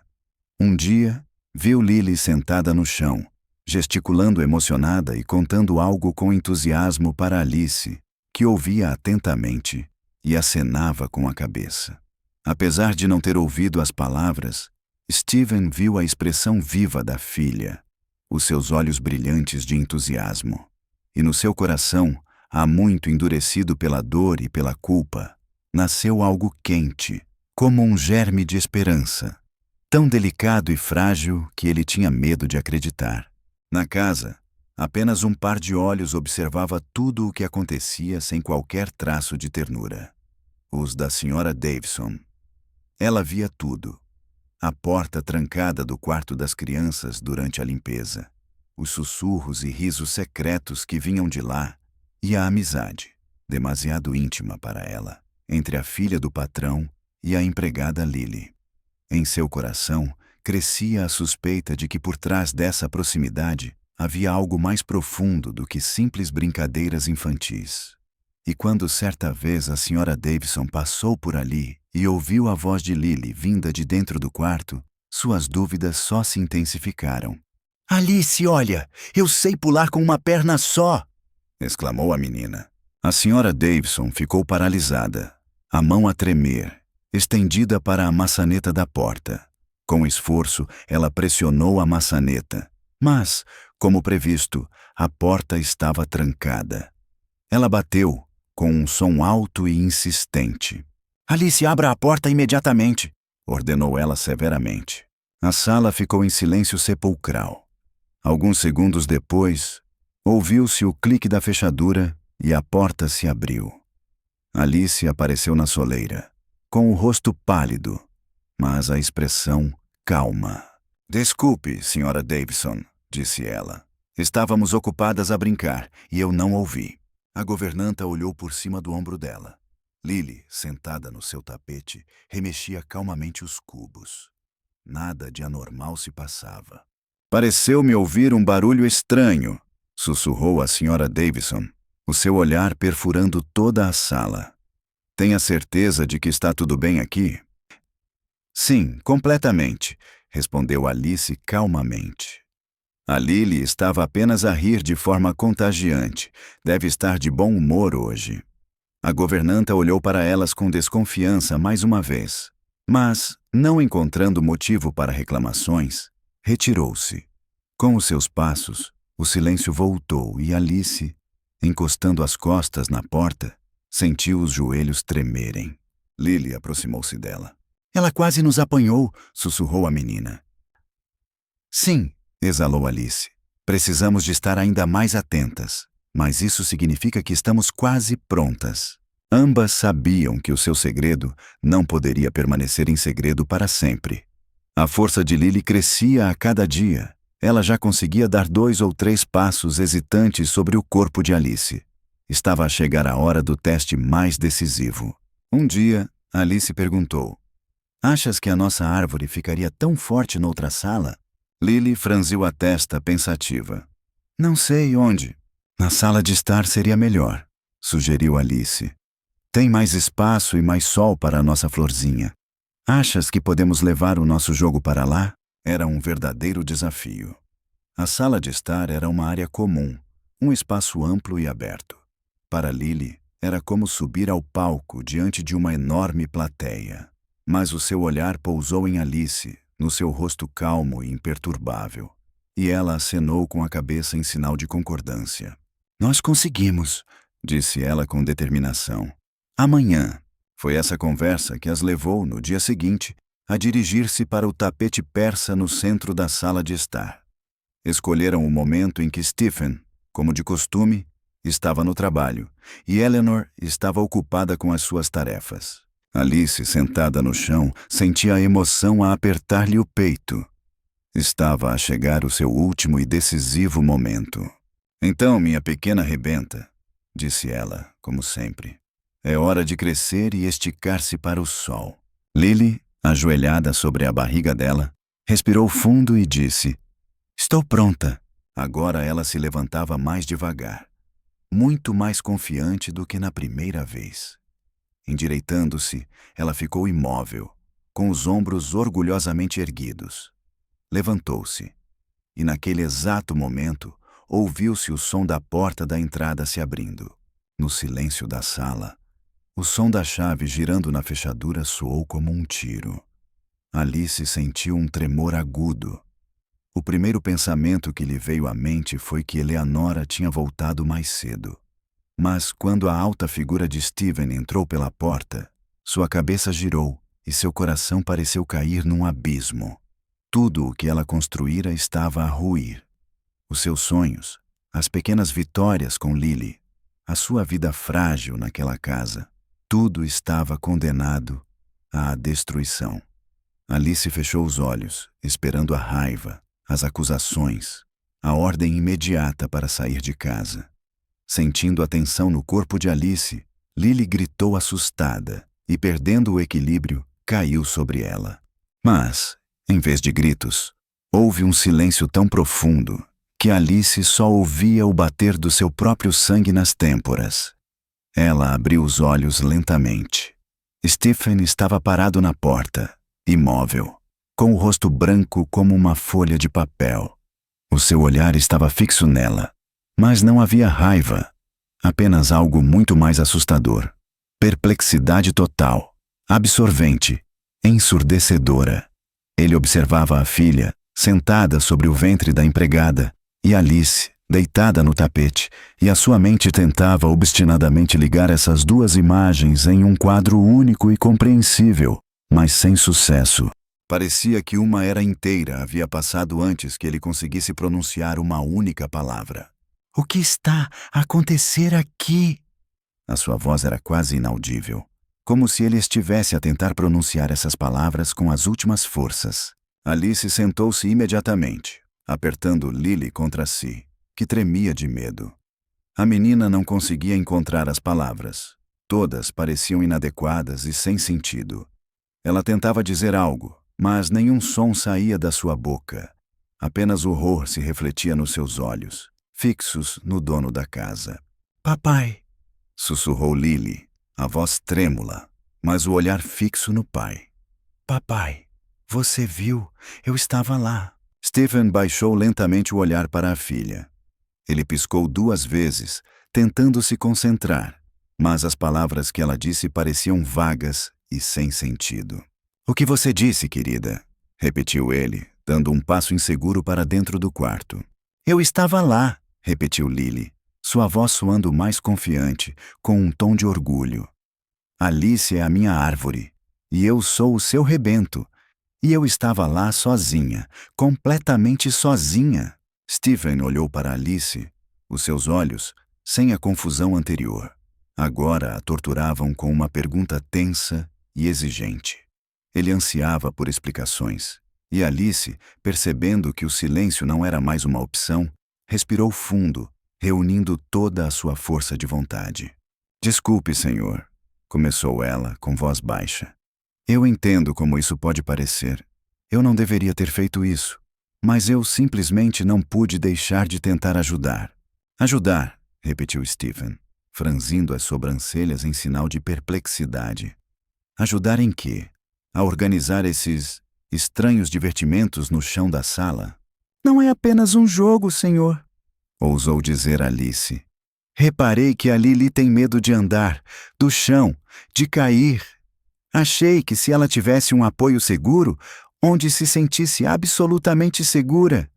Um dia, viu Lily sentada no chão, gesticulando emocionada e contando algo com entusiasmo para Alice, que ouvia atentamente e acenava com a cabeça. Apesar de não ter ouvido as palavras, Stephen viu a expressão viva da filha, os seus olhos brilhantes de entusiasmo, e no seu coração, há muito endurecido pela dor e pela culpa, nasceu algo quente, como um germe de esperança, tão delicado e frágil que ele tinha medo de acreditar. Na casa, apenas um par de olhos observava tudo o que acontecia sem qualquer traço de ternura. Os da Sra. Davison. Ela via tudo. A porta trancada do quarto das crianças durante a limpeza, os sussurros e risos secretos que vinham de lá, e a amizade, demasiado íntima para ela, entre a filha do patrão e a empregada Lily. Em seu coração, crescia a suspeita de que por trás dessa proximidade havia algo mais profundo do que simples brincadeiras infantis. E quando certa vez a Sra. Davison passou por ali e ouviu a voz de Lily vinda de dentro do quarto, suas dúvidas só se intensificaram. "Alice, olha, eu sei pular com uma perna só!" exclamou a menina. A Sra. Davison ficou paralisada. a mão a tremer, estendida para a maçaneta da porta. Com esforço, ela pressionou a maçaneta, mas, como previsto, a porta estava trancada. Ela bateu, com um som alto e insistente. "Alice, abra a porta imediatamente!" ordenou ela severamente. A sala ficou em silêncio sepulcral. Alguns segundos depois, ouviu-se o clique da fechadura e a porta se abriu. Alice apareceu na soleira, com o rosto pálido, mas a expressão calma. "Desculpe, Sra. Davison", disse ela. "Estávamos ocupadas a brincar e eu não ouvi." A governanta olhou por cima do ombro dela. Lily, sentada no seu tapete, remexia calmamente os cubos. Nada de anormal se passava. "Pareceu-me ouvir um barulho estranho", sussurrou a Sra. Davison, o seu olhar perfurando toda a sala. "Tenha certeza de que está tudo bem aqui?" "Sim, completamente", respondeu Alice calmamente. A Lily estava apenas a rir de forma contagiante. Deve estar de bom humor hoje. A governanta olhou para elas com desconfiança mais uma vez, mas, não encontrando motivo para reclamações, retirou-se. Com os seus passos, o silêncio voltou e Alice, encostando as costas na porta, sentiu os joelhos tremerem. Lily aproximou-se dela. "Ela quase nos apanhou", sussurrou a menina. "Sim", exalou Alice. "Precisamos de estar ainda mais atentas, mas isso significa que estamos quase prontas." Ambas sabiam que o seu segredo não poderia permanecer em segredo para sempre. A força de Lily crescia a cada dia. Ela já conseguia dar 2 ou 3 passos hesitantes sobre o corpo de Alice. Estava a chegar a hora do teste mais decisivo. Um dia, Alice perguntou: "Achas que a nossa árvore ficaria tão forte noutra sala?" Lily franziu a testa pensativa. "Não sei onde." "Na sala de estar seria melhor", sugeriu Alice. "Tem mais espaço e mais sol para a nossa florzinha. Achas que podemos levar o nosso jogo para lá?" Era um verdadeiro desafio. A sala de estar era uma área comum, um espaço amplo e aberto. Para Lily, era como subir ao palco diante de uma enorme plateia. Mas o seu olhar pousou em Alice, no seu rosto calmo e imperturbável, e ela acenou com a cabeça em sinal de concordância. "Nós conseguimos", disse ela com determinação. "Amanhã." Foi essa conversa que as levou, no dia seguinte, a dirigir-se para o tapete persa no centro da sala de estar. Escolheram o momento em que Stephen, como de costume, estava no trabalho, e Eleanor estava ocupada com as suas tarefas. Alice, sentada no chão, sentia a emoção a apertar-lhe o peito. Estava a chegar o seu último e decisivo momento. "Então, minha pequena rebenta", disse ela, como sempre. "É hora de crescer e esticar-se para o sol." Lily, ajoelhada sobre a barriga dela, respirou fundo e disse: "Estou pronta." Agora ela se levantava mais devagar, muito mais confiante do que na primeira vez. Endireitando-se, ela ficou imóvel, com os ombros orgulhosamente erguidos. Levantou-se, e naquele exato momento, ouviu-se o som da porta da entrada se abrindo. No silêncio da sala, o som da chave girando na fechadura soou como um tiro. Alice sentiu um tremor agudo. O primeiro pensamento que lhe veio à mente foi que Eleanora tinha voltado mais cedo. Mas quando a alta figura de Stephen entrou pela porta, sua cabeça girou e seu coração pareceu cair num abismo. Tudo o que ela construíra estava a ruir. Os seus sonhos, as pequenas vitórias com Lily, a sua vida frágil naquela casa, tudo estava condenado à destruição. Alice fechou os olhos, esperando a raiva, as acusações, a ordem imediata para sair de casa. Sentindo a tensão no corpo de Alice, Lily gritou assustada e, perdendo o equilíbrio, caiu sobre ela. Mas, em vez de gritos, houve um silêncio tão profundo que Alice só ouvia o bater do seu próprio sangue nas têmporas. Ela abriu os olhos lentamente. Stephen estava parado na porta, imóvel, com o rosto branco como uma folha de papel. O seu olhar estava fixo nela, mas não havia raiva, apenas algo muito mais assustador. Perplexidade total, absorvente, ensurdecedora. Ele observava a filha, sentada sobre o ventre da empregada, e Alice, deitada no tapete, e a sua mente tentava obstinadamente ligar essas duas imagens em um quadro único e compreensível, mas sem sucesso. Parecia que uma era inteira havia passado antes que ele conseguisse pronunciar uma única palavra. O que está a acontecer aqui? A sua voz era quase inaudível, como se ele estivesse a tentar pronunciar essas palavras com as últimas forças. Alice sentou-se imediatamente, apertando Lily contra si, que tremia de medo. A menina não conseguia encontrar as palavras. Todas pareciam inadequadas e sem sentido. Ela tentava dizer algo, mas nenhum som saía da sua boca. Apenas horror se refletia nos seus olhos, fixos no dono da casa. Papai! Sussurrou Lily, a voz trêmula, mas o olhar fixo no pai. Papai, você viu? Eu estava lá. Stephen baixou lentamente o olhar para a filha. Ele piscou 2 vezes, tentando se concentrar, mas as palavras que ela disse pareciam vagas e sem sentido. O que você disse, querida? Repetiu ele, dando um passo inseguro para dentro do quarto. Eu estava lá, repetiu Lily, sua voz soando mais confiante, com um tom de orgulho. Alice é a minha árvore, e eu sou o seu rebento. E eu estava lá sozinha, completamente sozinha. Stephen olhou para Alice, os seus olhos, sem a confusão anterior, agora a torturavam com uma pergunta tensa e exigente. Ele ansiava por explicações, e Alice, percebendo que o silêncio não era mais uma opção, respirou fundo, reunindo toda a sua força de vontade. Desculpe, senhor, começou ela com voz baixa. Eu entendo como isso pode parecer. Eu não deveria ter feito isso, mas eu simplesmente não pude deixar de tentar ajudar. Ajudar, repetiu Stephen, franzindo as sobrancelhas em sinal de perplexidade. Ajudar em quê? A organizar esses estranhos divertimentos no chão da sala? Não é apenas um jogo, senhor, ousou dizer Alice. Reparei que a Lily tem medo de andar, do chão, de cair. Achei que se ela tivesse um apoio seguro, onde se sentisse absolutamente segura,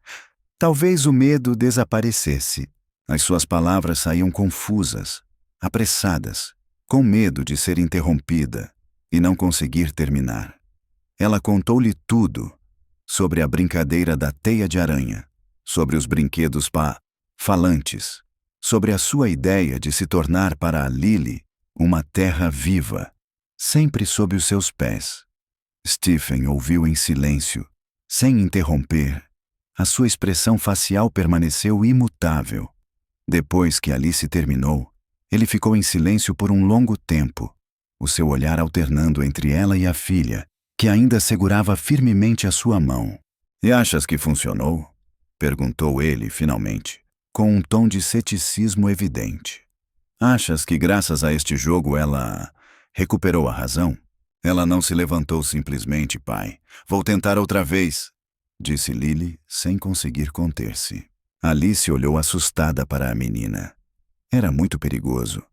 talvez o medo desaparecesse. As suas palavras saíam confusas, apressadas, com medo de ser interrompida e não conseguir terminar. Ela contou-lhe tudo sobre a brincadeira da teia de aranha, sobre os brinquedos falantes, sobre a sua ideia de se tornar para a Lily uma terra viva, sempre sob os seus pés. Stephen ouviu em silêncio, sem interromper. A sua expressão facial permaneceu imutável. Depois que Alice terminou, ele ficou em silêncio por um longo tempo, o seu olhar alternando entre ela e a filha, que ainda segurava firmemente a sua mão. E achas que funcionou? Perguntou ele, finalmente, com um tom de ceticismo evidente. Achas que graças a este jogo ela recuperou a razão? Ela não se levantou simplesmente, pai. Vou tentar outra vez, disse Lily, sem conseguir conter-se. Alice olhou assustada para a menina. Era muito perigoso.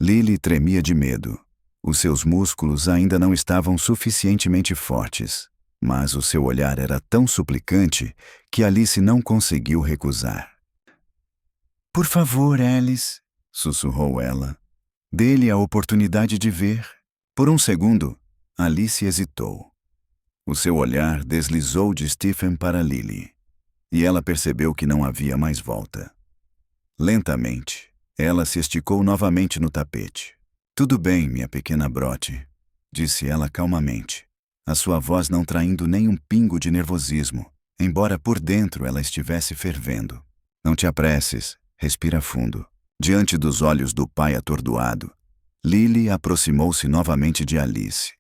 Lily tremia de medo. Os seus músculos ainda não estavam suficientemente fortes, mas o seu olhar era tão suplicante que Alice não conseguiu recusar. Por favor, Alice, sussurrou ela. Dê-lhe a oportunidade de ver. Por um segundo, Alice hesitou. O seu olhar deslizou de Stephen para Lily, e ela percebeu que não havia mais volta. Lentamente, ela se esticou novamente no tapete. Tudo bem, minha pequena Brote, disse ela calmamente, a sua voz não traindo nem um pingo de nervosismo, embora por dentro ela estivesse fervendo. Não te apresses, respira fundo. Diante dos olhos do pai atordoado, Lily aproximou-se novamente de Alice.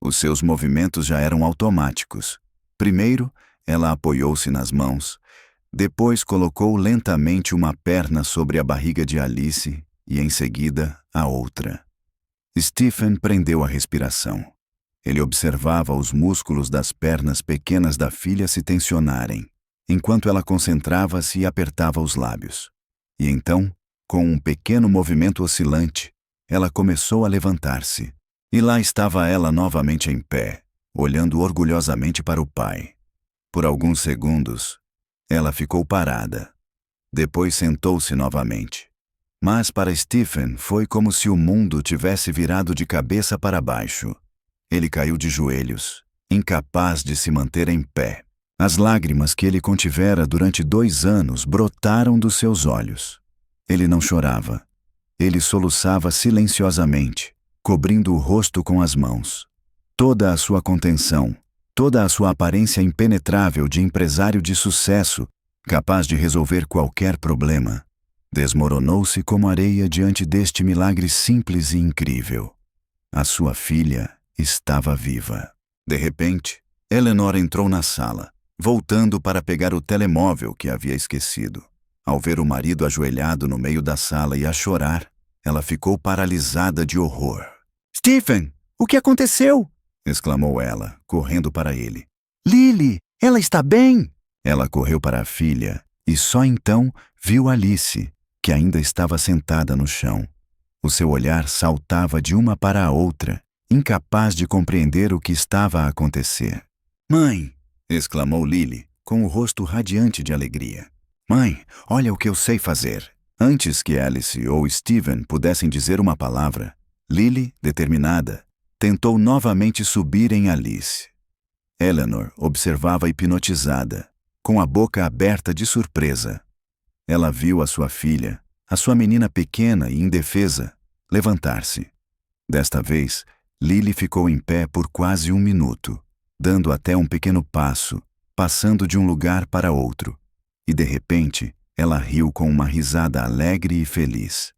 Os seus movimentos já eram automáticos. Primeiro, ela apoiou-se nas mãos. Depois colocou lentamente uma perna sobre a barriga de Alice e, em seguida, a outra. Stephen prendeu a respiração. Ele observava os músculos das pernas pequenas da filha se tensionarem, enquanto ela concentrava-se e apertava os lábios. E então, com um pequeno movimento oscilante, ela começou a levantar-se. E lá estava ela novamente em pé, olhando orgulhosamente para o pai. Por alguns segundos, ela ficou parada. Depois sentou-se novamente. Mas para Stephen foi como se o mundo tivesse virado de cabeça para baixo. Ele caiu de joelhos, incapaz de se manter em pé. As lágrimas que ele contivera durante 2 anos brotaram dos seus olhos. Ele não chorava. Ele soluçava silenciosamente, cobrindo o rosto com as mãos. Toda a sua contenção, toda a sua aparência impenetrável de empresário de sucesso, capaz de resolver qualquer problema, desmoronou-se como areia diante deste milagre simples e incrível. A sua filha estava viva. De repente, Eleanor entrou na sala, voltando para pegar o telemóvel que havia esquecido. Ao ver o marido ajoelhado no meio da sala e a chorar, ela ficou paralisada de horror. "Stephen, o que aconteceu?" exclamou ela, correndo para ele. "Lily, ela está bem?" Ela correu para a filha e só então viu Alice, que ainda estava sentada no chão. O seu olhar saltava de uma para a outra, incapaz de compreender o que estava a acontecer. "Mãe!" exclamou Lily, com o rosto radiante de alegria. "Mãe, olha o que eu sei fazer." Antes que Alice ou Stephen pudessem dizer uma palavra, Lily, determinada, tentou novamente subir em Alice. Eleanor observava hipnotizada, com a boca aberta de surpresa. Ela viu a sua filha, a sua menina pequena e indefesa, levantar-se. Desta vez, Lily ficou em pé por quase 1 minuto, dando até um pequeno passo, passando de um lugar para outro. E de repente, ela riu com uma risada alegre e feliz.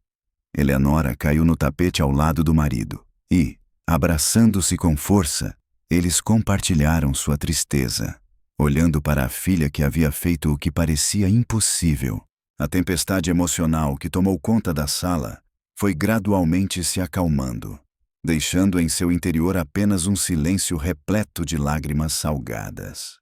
Eleanora caiu no tapete ao lado do marido e, abraçando-se com força, eles compartilharam sua tristeza, olhando para a filha que havia feito o que parecia impossível. A tempestade emocional que tomou conta da sala foi gradualmente se acalmando, deixando em seu interior apenas um silêncio repleto de lágrimas salgadas.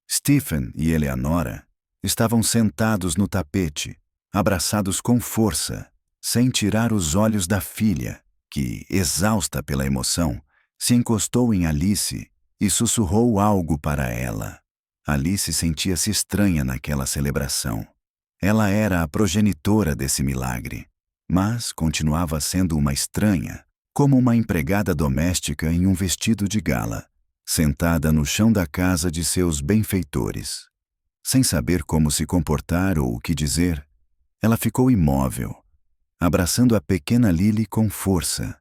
Stephen e Eleanora estavam sentados no tapete, abraçados com força, sem tirar os olhos da filha, que, exausta pela emoção, se encostou em Alice e sussurrou algo para ela. Alice sentia-se estranha naquela celebração. Ela era a progenitora desse milagre, mas continuava sendo uma estranha, como uma empregada doméstica em um vestido de gala, sentada no chão da casa de seus benfeitores. Sem saber como se comportar ou o que dizer, ela ficou imóvel, abraçando a pequena Lily com força,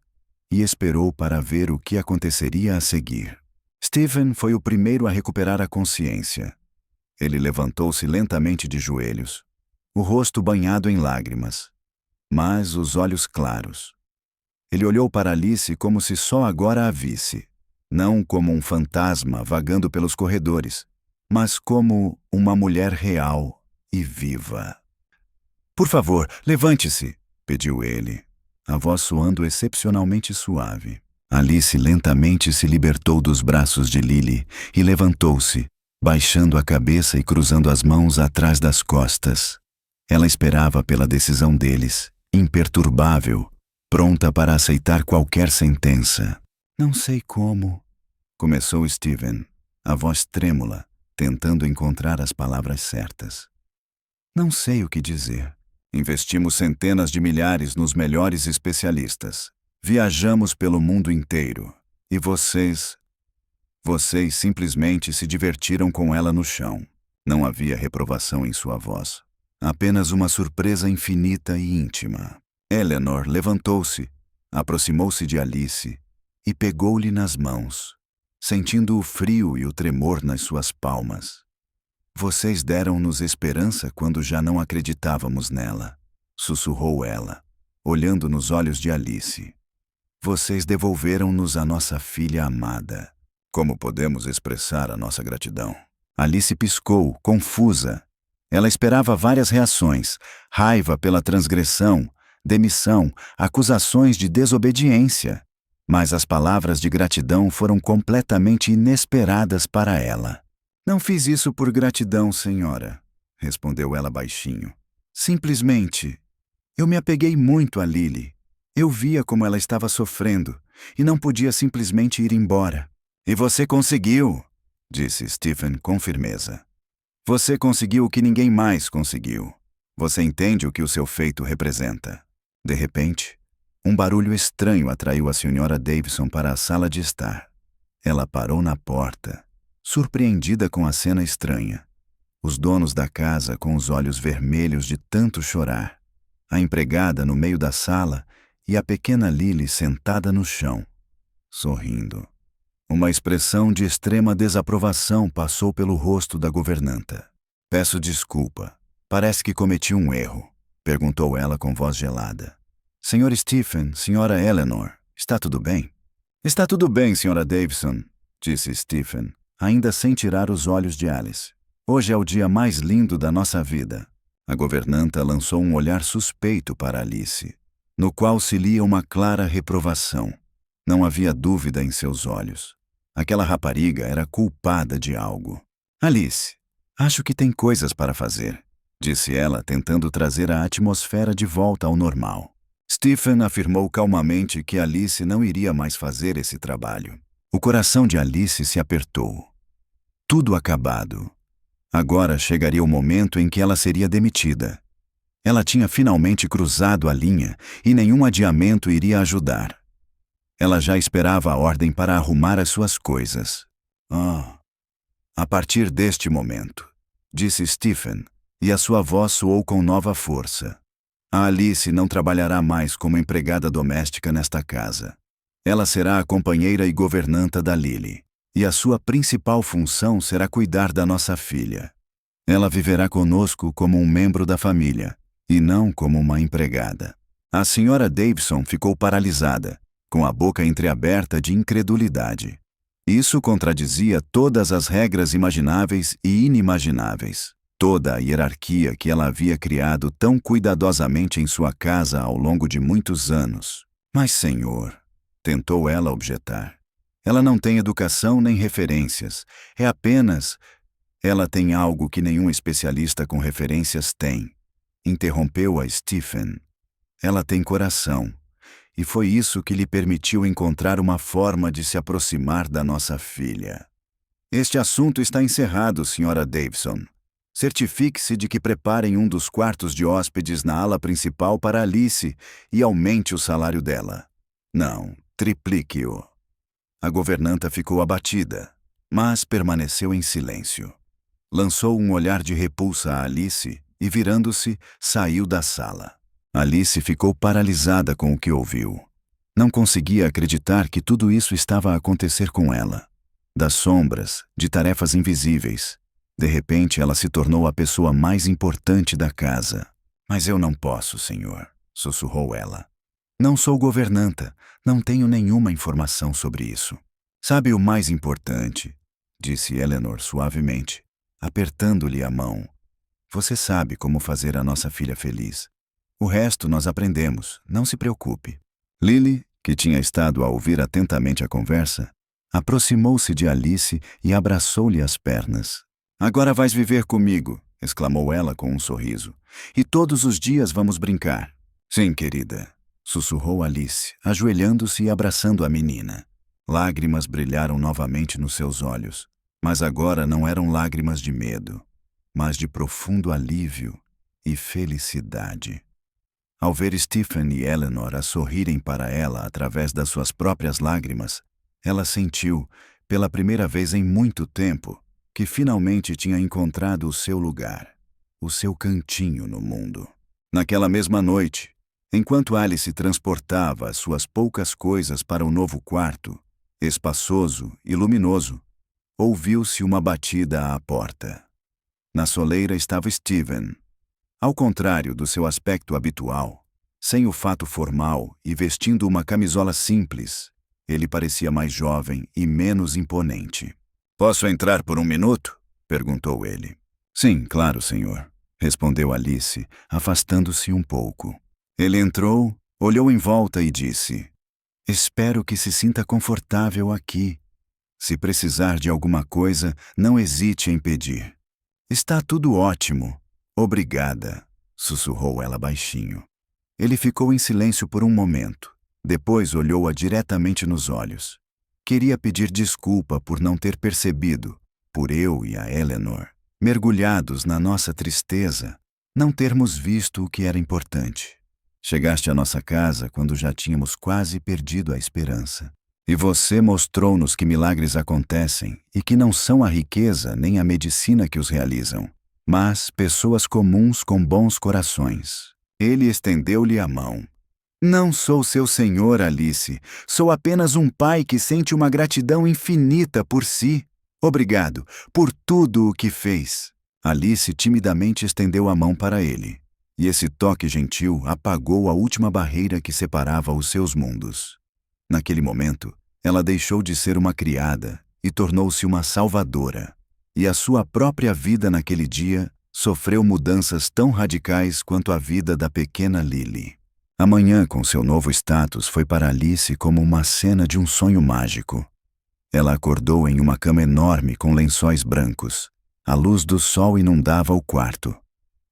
e esperou para ver o que aconteceria a seguir. Stephen foi o primeiro a recuperar a consciência. Ele levantou-se lentamente de joelhos, o rosto banhado em lágrimas, mas os olhos claros. Ele olhou para Alice como se só agora a visse, não como um fantasma vagando pelos corredores, mas como uma mulher real e viva. "Por favor, levante-se", pediu ele, a voz soando excepcionalmente suave. Alice lentamente se libertou dos braços de Lily e levantou-se, baixando a cabeça e cruzando as mãos atrás das costas. Ela esperava pela decisão deles, imperturbável, pronta para aceitar qualquer sentença. "Não sei como", começou Stephen, a voz trêmula, tentando encontrar as palavras certas. "Não sei o que dizer. Investimos centenas de milhares nos melhores especialistas. Viajamos pelo mundo inteiro. E vocês simplesmente se divertiram com ela no chão." Não havia reprovação em sua voz. Apenas uma surpresa infinita e íntima. Eleanor levantou-se, aproximou-se de Alice e pegou-lhe nas mãos, sentindo o frio e o tremor nas suas palmas. "Vocês deram-nos esperança quando já não acreditávamos nela", sussurrou ela, olhando nos olhos de Alice. "Vocês devolveram-nos a nossa filha amada. Como podemos expressar a nossa gratidão?" Alice piscou, confusa. Ela esperava várias reações: raiva pela transgressão, demissão, acusações de desobediência. Mas as palavras de gratidão foram completamente inesperadas para ela. "Não fiz isso por gratidão, senhora", respondeu ela baixinho. "Simplesmente, eu me apeguei muito a Lily. Eu via como ela estava sofrendo e não podia simplesmente ir embora. E você conseguiu, disse Stephen com firmeza. Você conseguiu o que ninguém mais conseguiu. Você entende o que o seu feito representa. De repente, um barulho estranho atraiu a Sra. Davidson para a sala de estar. Ela parou na porta, surpreendida com a cena estranha. Os donos da casa com os olhos vermelhos de tanto chorar. A empregada no meio da sala e a pequena Lily sentada no chão, sorrindo. Uma expressão de extrema desaprovação passou pelo rosto da governanta. Peço desculpa. Parece que cometi um erro, perguntou ela com voz gelada. Sr. Stephen, Sra. Eleanor, está tudo bem? Está tudo bem, Sra. Davidson, disse Stephen, ainda sem tirar os olhos de Alice. Hoje é o dia mais lindo da nossa vida. A governanta lançou um olhar suspeito para Alice, no qual se lia uma clara reprovação. Não havia dúvida em seus olhos. Aquela rapariga era culpada de algo. Alice, acho que tem coisas para fazer, disse ela, tentando trazer a atmosfera de volta ao normal. Stephen afirmou calmamente que Alice não iria mais fazer esse trabalho. O coração de Alice se apertou. Tudo acabado. Agora chegaria o momento em que ela seria demitida. Ela tinha finalmente cruzado a linha e nenhum adiamento iria ajudar. Ela já esperava a ordem para arrumar as suas coisas. A partir deste momento, disse Stephen, e a sua voz soou com nova força. A Alice não trabalhará mais como empregada doméstica nesta casa. Ela será a companheira e governanta da Lily, e a sua principal função será cuidar da nossa filha. Ela viverá conosco como um membro da família, e não como uma empregada. A Sra. Davidson ficou paralisada, com a boca entreaberta de incredulidade. Isso contradizia todas as regras imagináveis e inimagináveis, toda a hierarquia que ela havia criado tão cuidadosamente em sua casa ao longo de muitos anos. Mas, senhor, tentou ela objetar, ela não tem educação nem referências, é apenas... Ela tem algo que nenhum especialista com referências tem, interrompeu-a Stephen. Ela tem coração. E foi isso que lhe permitiu encontrar uma forma de se aproximar da nossa filha. Este assunto está encerrado, Sra. Davidson. Certifique-se de que preparem um dos quartos de hóspedes na ala principal para Alice e aumente o salário dela. Não, triplique-o. A governanta ficou abatida, mas permaneceu em silêncio. Lançou um olhar de repulsa a Alice e, virando-se, saiu da sala. Alice ficou paralisada com o que ouviu. Não conseguia acreditar que tudo isso estava a acontecer com ela. Das sombras, de tarefas invisíveis. De repente, ela se tornou a pessoa mais importante da casa. Mas eu não posso, senhor, sussurrou ela. Não sou governanta, não tenho nenhuma informação sobre isso. Sabe o mais importante, disse Eleanor suavemente, apertando-lhe a mão. Você sabe como fazer a nossa filha feliz. O resto nós aprendemos, não se preocupe. Lily, que tinha estado a ouvir atentamente a conversa, aproximou-se de Alice e abraçou-lhe as pernas. Agora vais viver comigo, exclamou ela com um sorriso. E todos os dias vamos brincar. Sim, querida, sussurrou Alice, ajoelhando-se e abraçando a menina. Lágrimas brilharam novamente nos seus olhos, mas agora não eram lágrimas de medo, mas de profundo alívio e felicidade. Ao ver Stephen e Eleanor a sorrirem para ela através das suas próprias lágrimas, ela sentiu, pela primeira vez em muito tempo, que finalmente tinha encontrado o seu lugar, o seu cantinho no mundo. Naquela mesma noite, enquanto Alice transportava as suas poucas coisas para o novo quarto, espaçoso e luminoso, ouviu-se uma batida à porta. Na soleira estava Stephen. Ao contrário do seu aspecto habitual, sem o fato formal e vestindo uma camisola simples, ele parecia mais jovem e menos imponente. Posso entrar por um minuto? Perguntou ele. Sim, claro, senhor, respondeu Alice, afastando-se um pouco. Ele entrou, olhou em volta e disse: Espero que se sinta confortável aqui. Se precisar de alguma coisa, não hesite em pedir. Está tudo ótimo. Obrigada, sussurrou ela baixinho. Ele ficou em silêncio por um momento. Depois olhou-a diretamente nos olhos. Queria pedir desculpa por não ter percebido, por eu e a Eleanor, mergulhados na nossa tristeza, não termos visto o que era importante. Chegaste à nossa casa quando já tínhamos quase perdido a esperança. E você mostrou-nos que milagres acontecem e que não são a riqueza nem a medicina que os realizam, mas pessoas comuns com bons corações. Ele estendeu-lhe a mão. Não sou seu senhor, Alice. Sou apenas um pai que sente uma gratidão infinita por si. Obrigado por tudo o que fez. Alice timidamente estendeu a mão para ele, e esse toque gentil apagou a última barreira que separava os seus mundos. Naquele momento, ela deixou de ser uma criada e tornou-se uma salvadora. E a sua própria vida naquele dia sofreu mudanças tão radicais quanto a vida da pequena Lily. Amanhã, com seu novo status, foi para Alice como uma cena de um sonho mágico. Ela acordou em uma cama enorme com lençóis brancos. A luz do sol inundava o quarto.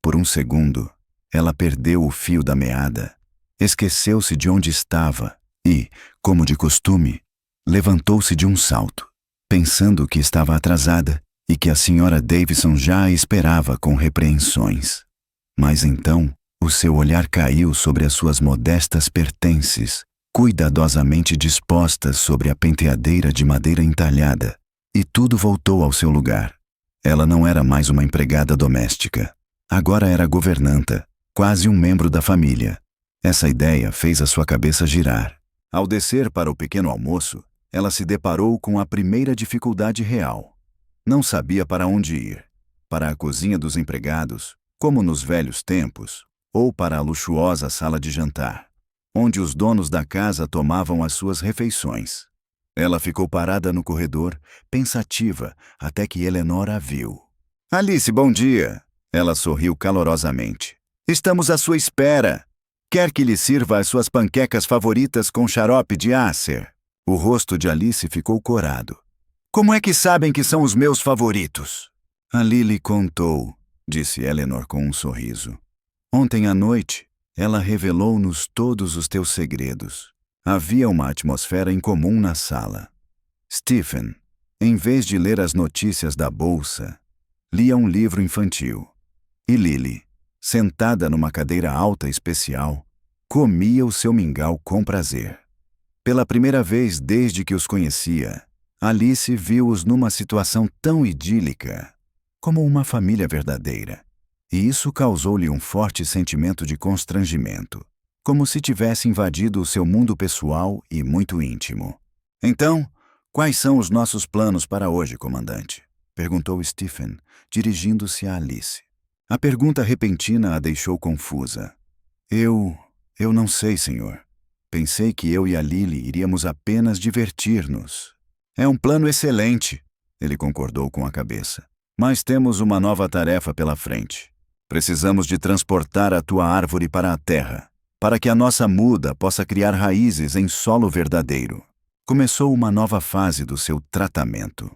Por um segundo, ela perdeu o fio da meada, esqueceu-se de onde estava e, como de costume, levantou-se de um salto, pensando que estava atrasada e que a senhora Davison já a esperava com repreensões. Mas então, o seu olhar caiu sobre as suas modestas pertences, cuidadosamente dispostas sobre a penteadeira de madeira entalhada, e tudo voltou ao seu lugar. Ela não era mais uma empregada doméstica. Agora era governanta, quase um membro da família. Essa ideia fez a sua cabeça girar. Ao descer para o pequeno almoço, ela se deparou com a primeira dificuldade real. Não sabia para onde ir. Para a cozinha dos empregados, como nos velhos tempos, ou para a luxuosa sala de jantar, onde os donos da casa tomavam as suas refeições. Ela ficou parada no corredor, pensativa, até que Eleanor a viu. Alice, bom dia! Ela sorriu calorosamente. Estamos à sua espera. Quer que lhe sirva as suas panquecas favoritas com xarope de Acer? O rosto de Alice ficou corado. Como é que sabem que são os meus favoritos? A Lily contou, disse Eleanor com um sorriso. Ontem à noite, ela revelou-nos todos os teus segredos. Havia uma atmosfera incomum na sala. Stephen, em vez de ler as notícias da bolsa, lia um livro infantil. E Lily, sentada numa cadeira alta especial, comia o seu mingau com prazer. Pela primeira vez desde que os conhecia, Alice viu-os numa situação tão idílica, como uma família verdadeira. E isso causou-lhe um forte sentimento de constrangimento, como se tivesse invadido o seu mundo pessoal e muito íntimo. Então, quais são os nossos planos para hoje, comandante? Perguntou Stephen, dirigindo-se a Alice. A pergunta repentina a deixou confusa. Eu não sei, senhor. Pensei que eu e a Lily iríamos apenas divertir-nos. É um plano excelente, ele concordou com a cabeça. Mas temos uma nova tarefa pela frente. Precisamos de transportar a tua árvore para a terra, para que a nossa muda possa criar raízes em solo verdadeiro. Começou uma nova fase do seu tratamento.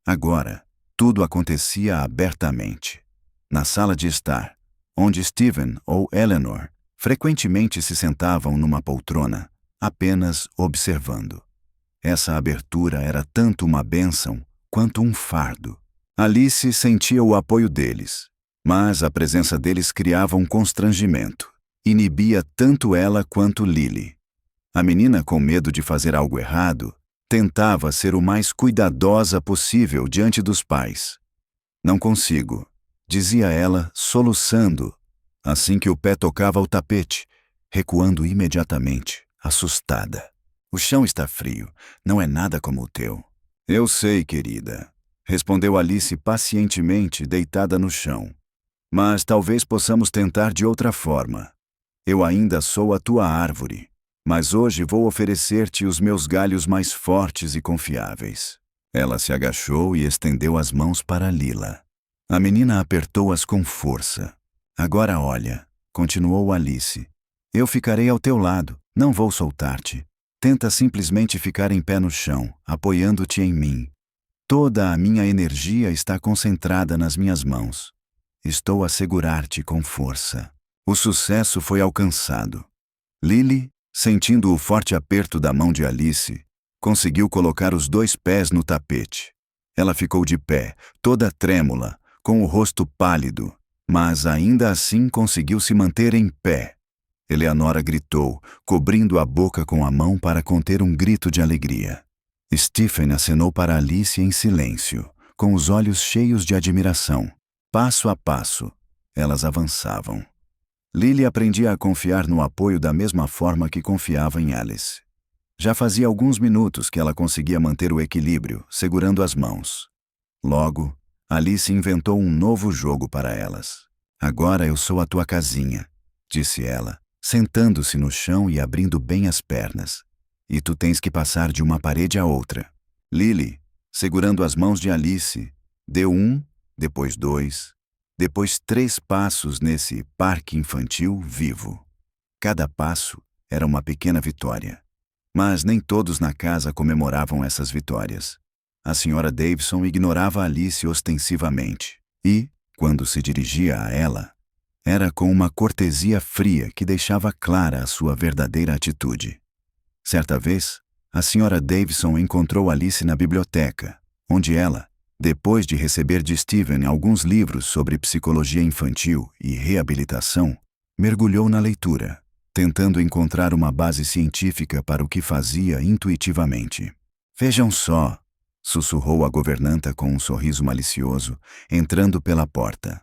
Agora, tudo acontecia abertamente. Na sala de estar, onde Stephen ou Eleanor frequentemente se sentavam numa poltrona, apenas observando. Essa abertura era tanto uma bênção quanto um fardo. Alice sentia o apoio deles, mas a presença deles criava um constrangimento. Inibia tanto ela quanto Lily. A menina, com medo de fazer algo errado, tentava ser o mais cuidadosa possível diante dos pais. Não consigo, dizia ela, soluçando, assim que o pé tocava o tapete, recuando imediatamente, assustada. O chão está frio, não é nada como o teu. Eu sei, querida, respondeu Alice pacientemente, deitada no chão. Mas talvez possamos tentar de outra forma. Eu ainda sou a tua árvore, mas hoje vou oferecer-te os meus galhos mais fortes e confiáveis. Ela se agachou e estendeu as mãos para Lila. A menina apertou-as com força. Agora olha, continuou Alice. Eu ficarei ao teu lado, não vou soltar-te. Tenta simplesmente ficar em pé no chão, apoiando-te em mim. Toda a minha energia está concentrada nas minhas mãos. Estou a segurar-te com força. O sucesso foi alcançado. Lily, sentindo o forte aperto da mão de Alice, conseguiu colocar os 2 pés no tapete. Ela ficou de pé, toda trêmula, com o rosto pálido, mas ainda assim conseguiu se manter em pé. Eleanora gritou, cobrindo a boca com a mão para conter um grito de alegria. Stephen acenou para Alice em silêncio, com os olhos cheios de admiração. Passo a passo, elas avançavam. Lily aprendia a confiar no apoio da mesma forma que confiava em Alice. Já fazia alguns minutos que ela conseguia manter o equilíbrio, segurando as mãos. Logo, Alice inventou um novo jogo para elas. Agora eu sou a tua casinha, disse ela, sentando-se no chão e abrindo bem as pernas. E tu tens que passar de uma parede à outra. Lily, segurando as mãos de Alice, deu 1, depois 2, depois 3 passos nesse parque infantil vivo. Cada passo era uma pequena vitória. Mas nem todos na casa comemoravam essas vitórias. A senhora Davidson ignorava Alice ostensivamente e, quando se dirigia a ela, era com uma cortesia fria que deixava clara a sua verdadeira atitude. Certa vez, a senhora Davidson encontrou Alice na biblioteca, onde ela, depois de receber de Stephen alguns livros sobre psicologia infantil e reabilitação, mergulhou na leitura, tentando encontrar uma base científica para o que fazia intuitivamente. Vejam só, sussurrou a governanta com um sorriso malicioso, entrando pela porta.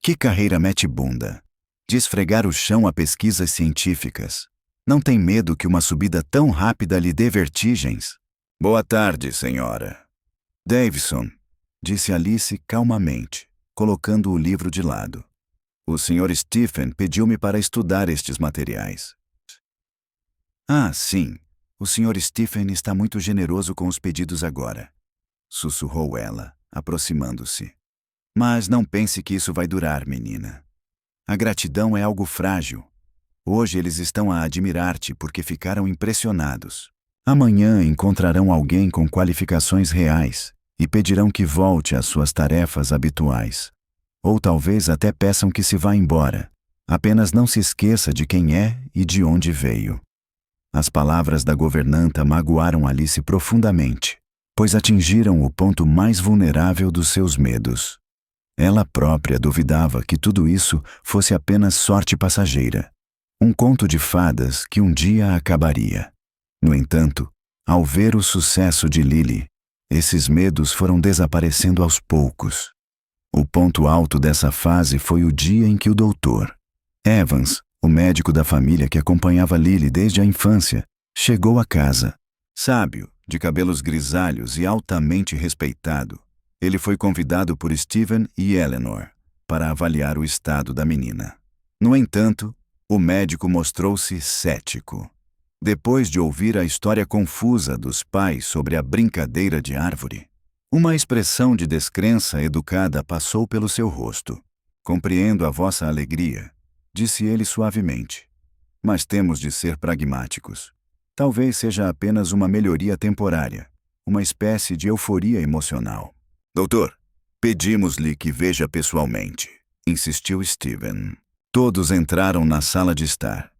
Que carreira mete bunda! De esfregar o chão a pesquisas científicas. Não tem medo que uma subida tão rápida lhe dê vertigens? Boa tarde, senhora. Davidson, disse Alice calmamente, colocando o livro de lado. O Sr. Stephen pediu-me para estudar estes materiais. Ah, sim. O Sr. Stephen está muito generoso com os pedidos agora, sussurrou ela, aproximando-se. Mas não pense que isso vai durar, menina. A gratidão é algo frágil. Hoje eles estão a admirar-te porque ficaram impressionados. Amanhã encontrarão alguém com qualificações reais e pedirão que volte às suas tarefas habituais. Ou talvez até peçam que se vá embora. Apenas não se esqueça de quem é e de onde veio. As palavras da governanta magoaram Alice profundamente, pois atingiram o ponto mais vulnerável dos seus medos. Ela própria duvidava que tudo isso fosse apenas sorte passageira. Um conto de fadas que um dia acabaria. No entanto, ao ver o sucesso de Lily, esses medos foram desaparecendo aos poucos. O ponto alto dessa fase foi o dia em que o Dr. Evans, o médico da família que acompanhava Lily desde a infância, chegou à casa. Sábio, de cabelos grisalhos e altamente respeitado, ele foi convidado por Stephen e Eleanor para avaliar o estado da menina. No entanto, o médico mostrou-se cético. Depois de ouvir a história confusa dos pais sobre a brincadeira de árvore, uma expressão de descrença educada passou pelo seu rosto. Compreendo a vossa alegria, disse ele suavemente. Mas temos de ser pragmáticos. Talvez seja apenas uma melhoria temporária, uma espécie de euforia emocional. Doutor, pedimos-lhe que veja pessoalmente, insistiu Stephen. Todos entraram na sala de estar.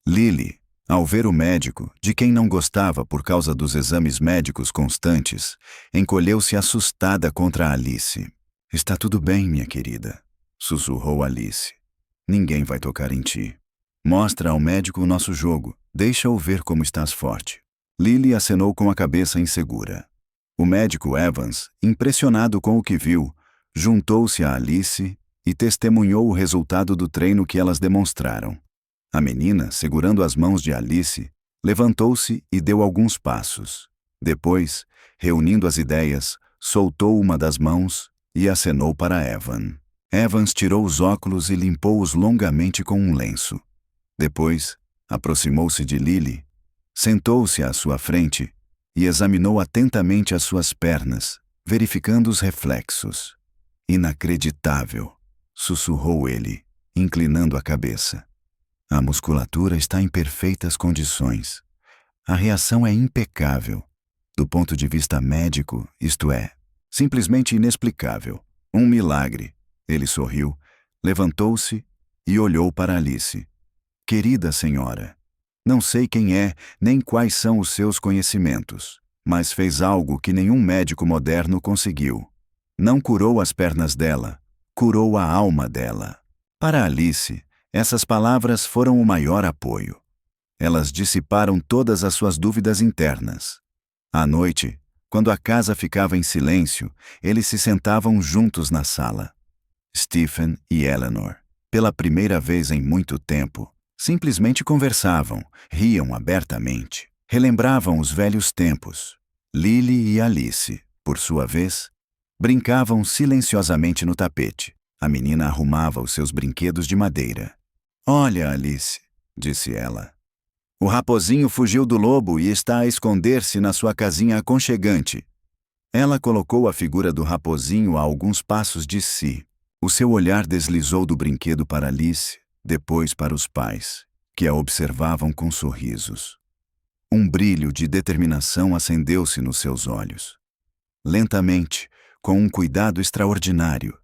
Lily, ao ver o médico, de quem não gostava por causa dos exames médicos constantes, encolheu-se assustada contra Alice. Está tudo bem, minha querida, sussurrou Alice. Ninguém vai tocar em ti. Mostra ao médico o nosso jogo. Deixa-o ver como estás forte. Lily acenou com a cabeça insegura. O médico Evans, impressionado com o que viu, juntou-se a Alice e testemunhou o resultado do treino que elas demonstraram. A menina, segurando as mãos de Alice, levantou-se e deu alguns passos. Depois, reunindo as ideias, soltou uma das mãos e acenou para Evan. Evans tirou os óculos e limpou-os longamente com um lenço. Depois, aproximou-se de Lily, sentou-se à sua frente e examinou atentamente as suas pernas, verificando os reflexos. Inacreditável, sussurrou ele, inclinando a cabeça. A musculatura está em perfeitas condições. A reação é impecável. Do ponto de vista médico, isto é, simplesmente inexplicável. Um milagre. Ele sorriu, levantou-se e olhou para Alice. Querida senhora, Não sei quem é, nem quais são os seus conhecimentos, mas fez algo que nenhum médico moderno conseguiu. Não curou as pernas dela, curou a alma dela. Para Alice, essas palavras foram o maior apoio. Elas dissiparam todas as suas dúvidas internas. À noite, quando a casa ficava em silêncio, eles se sentavam juntos na sala. Stephen e Eleanor, pela primeira vez em muito tempo, simplesmente conversavam, riam abertamente, relembravam os velhos tempos. Lily e Alice, por sua vez, brincavam silenciosamente no tapete. A menina arrumava os seus brinquedos de madeira. "Olha, Alice", disse ela. "O raposinho fugiu do lobo e está a esconder-se na sua casinha aconchegante." Ela colocou a figura do raposinho a alguns passos de si. O seu olhar deslizou do brinquedo para Alice, depois para os pais, que a observavam com sorrisos. Um brilho de determinação acendeu-se nos seus olhos. Lentamente, com um cuidado extraordinário,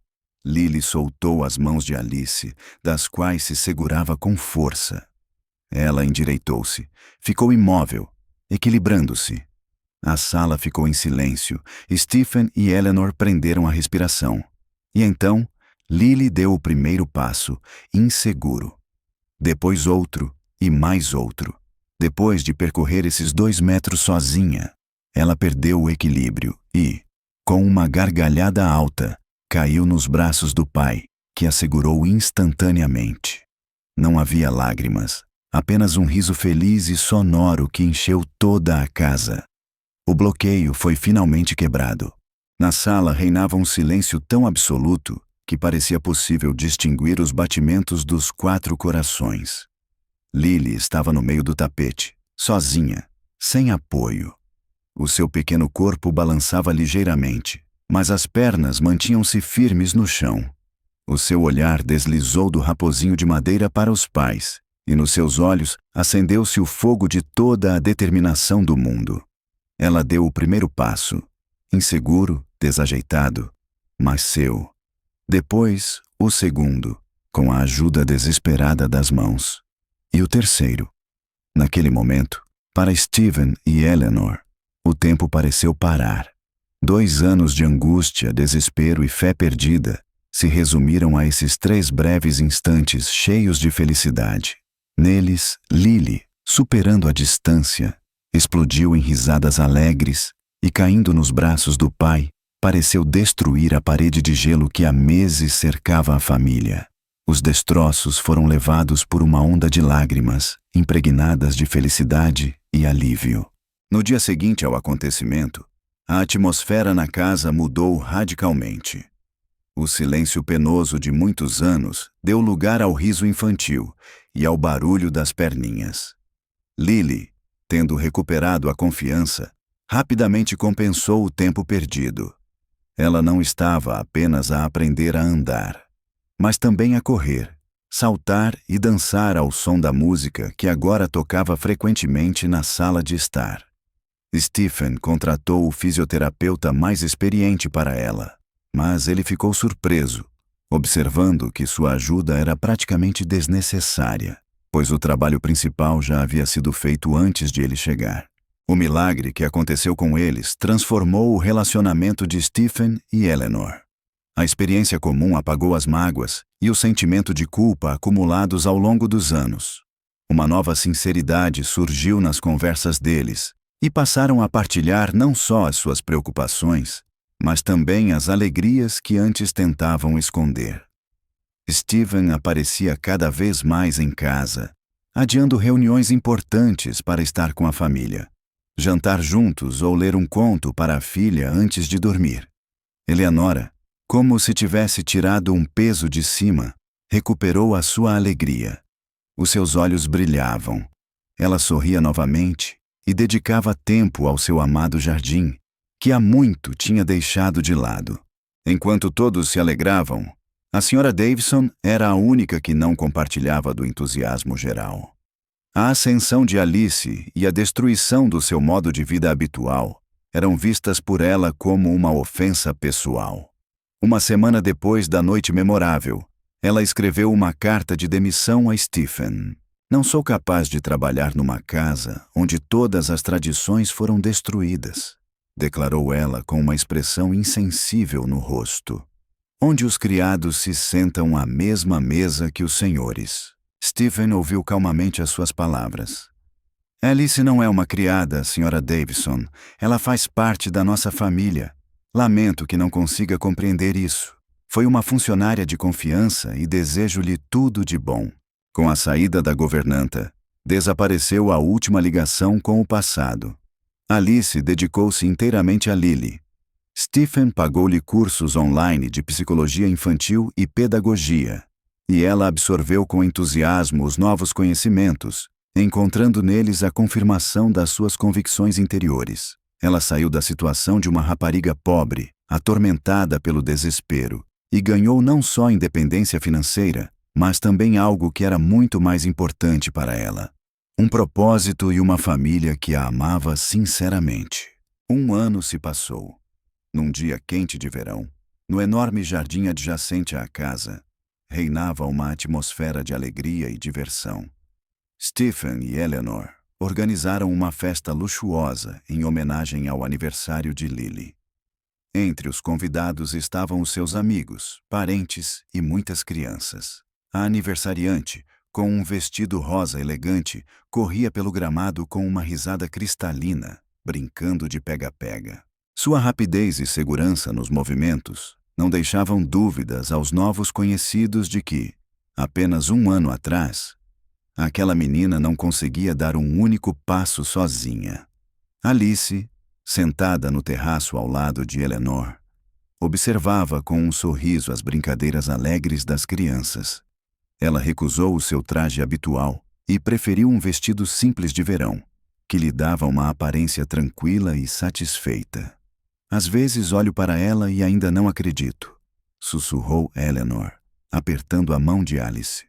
Lily soltou as mãos de Alice, das quais se segurava com força. Ela endireitou-se, ficou imóvel, equilibrando-se. A sala ficou em silêncio. Stephen e Eleanor prenderam a respiração. E então, Lily deu o primeiro passo, inseguro. Depois outro, e mais outro. Depois de percorrer esses 2 metros sozinha, ela perdeu o equilíbrio e, com uma gargalhada alta, caiu nos braços do pai, que a segurou instantaneamente. Não havia lágrimas, apenas um riso feliz e sonoro que encheu toda a casa. O bloqueio foi finalmente quebrado. Na sala reinava um silêncio tão absoluto que parecia possível distinguir os batimentos dos 4 corações. Lily estava no meio do tapete, sozinha, sem apoio. O seu pequeno corpo balançava ligeiramente, mas as pernas mantinham-se firmes no chão. O seu olhar deslizou do raposinho de madeira para os pais, e nos seus olhos acendeu-se o fogo de toda a determinação do mundo. Ela deu o primeiro passo, inseguro, desajeitado, mas seu. Depois, o segundo, com a ajuda desesperada das mãos. E o terceiro. Naquele momento, para Stephen e Eleanor, o tempo pareceu parar. 2 anos de angústia, desespero e fé perdida se resumiram a esses 3 breves instantes cheios de felicidade. Neles, Lily, superando a distância, explodiu em risadas alegres e, caindo nos braços do pai, pareceu destruir a parede de gelo que há meses cercava a família. Os destroços foram levados por uma onda de lágrimas, impregnadas de felicidade e alívio. No dia seguinte ao acontecimento, a atmosfera na casa mudou radicalmente. O silêncio penoso de muitos anos deu lugar ao riso infantil e ao barulho das perninhas. Lily, tendo recuperado a confiança, rapidamente compensou o tempo perdido. Ela não estava apenas a aprender a andar, mas também a correr, saltar e dançar ao som da música que agora tocava frequentemente na sala de estar. Stephen contratou o fisioterapeuta mais experiente para ela, mas ele ficou surpreso, observando que sua ajuda era praticamente desnecessária, pois o trabalho principal já havia sido feito antes de ele chegar. O milagre que aconteceu com eles transformou o relacionamento de Stephen e Eleanor. A experiência comum apagou as mágoas e o sentimento de culpa acumulados ao longo dos anos. Uma nova sinceridade surgiu nas conversas deles, e passaram a partilhar não só as suas preocupações, mas também as alegrias que antes tentavam esconder. Stephen aparecia cada vez mais em casa, adiando reuniões importantes para estar com a família, jantar juntos ou ler um conto para a filha antes de dormir. Eleanora, como se tivesse tirado um peso de cima, recuperou a sua alegria. Os seus olhos brilhavam. Ela sorria novamente e dedicava tempo ao seu amado jardim, que há muito tinha deixado de lado. Enquanto todos se alegravam, a Sra. Davison era a única que não compartilhava do entusiasmo geral. A ascensão de Alice e a destruição do seu modo de vida habitual eram vistas por ela como uma ofensa pessoal. Uma semana depois da noite memorável, ela escreveu uma carta de demissão a Stephen. Não sou capaz de trabalhar numa casa onde todas as tradições foram destruídas, declarou ela com uma expressão insensível no rosto. Onde os criados se sentam à mesma mesa que os senhores. Stephen ouviu calmamente as suas palavras. Alice não é uma criada, Sra. Davison. Ela faz parte da nossa família. Lamento que não consiga compreender isso. Foi uma funcionária de confiança e desejo-lhe tudo de bom. Com a saída da governanta, desapareceu a última ligação com o passado. Alice dedicou-se inteiramente a Lily. Stephen pagou-lhe cursos online de psicologia infantil e pedagogia, e ela absorveu com entusiasmo os novos conhecimentos, encontrando neles a confirmação das suas convicções interiores. Ela saiu da situação de uma rapariga pobre, atormentada pelo desespero, e ganhou não só independência financeira, mas também algo que era muito mais importante para ela: um propósito e uma família que a amava sinceramente. 1 ano se passou. Num dia quente de verão, no enorme jardim adjacente à casa, reinava uma atmosfera de alegria e diversão. Stephen e Eleanor organizaram uma festa luxuosa em homenagem ao aniversário de Lily. Entre os convidados estavam os seus amigos, parentes e muitas crianças. A aniversariante, com um vestido rosa elegante, corria pelo gramado com uma risada cristalina, brincando de pega-pega. Sua rapidez e segurança nos movimentos não deixavam dúvidas aos novos conhecidos de que, apenas 1 ano atrás, aquela menina não conseguia dar um único passo sozinha. Alice, sentada no terraço ao lado de Eleanor, observava com um sorriso as brincadeiras alegres das crianças. Ela recusou o seu traje habitual e preferiu um vestido simples de verão, que lhe dava uma aparência tranquila e satisfeita. Às vezes olho para ela e ainda não acredito, sussurrou Eleanor, apertando a mão de Alice.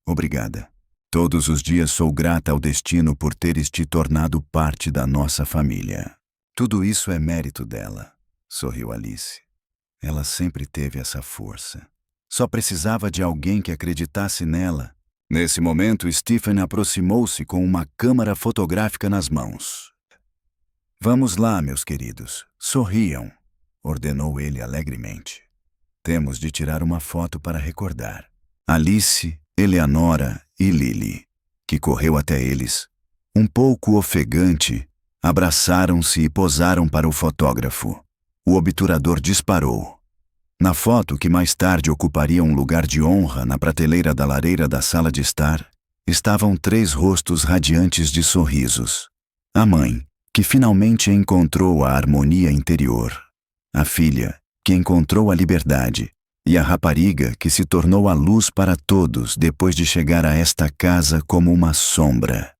Obrigada. Todos os dias sou grata ao destino por teres te tornado parte da nossa família. Tudo isso é mérito dela, sorriu Alice. Ela sempre teve essa força. Só precisava de alguém que acreditasse nela. Nesse momento, Stephen aproximou-se com uma câmara fotográfica nas mãos. Vamos lá, meus queridos, sorriam, ordenou ele alegremente. Temos de tirar uma foto para recordar. Alice, Eleanora e Lily, que correu até eles, um pouco ofegante, abraçaram-se e posaram para o fotógrafo. O obturador disparou. Na foto, que mais tarde ocuparia um lugar de honra na prateleira da lareira da sala de estar, estavam 3 rostos radiantes de sorrisos. A mãe, que finalmente encontrou a harmonia interior. A filha, que encontrou a liberdade. E a rapariga, que se tornou a luz para todos depois de chegar a esta casa como uma sombra.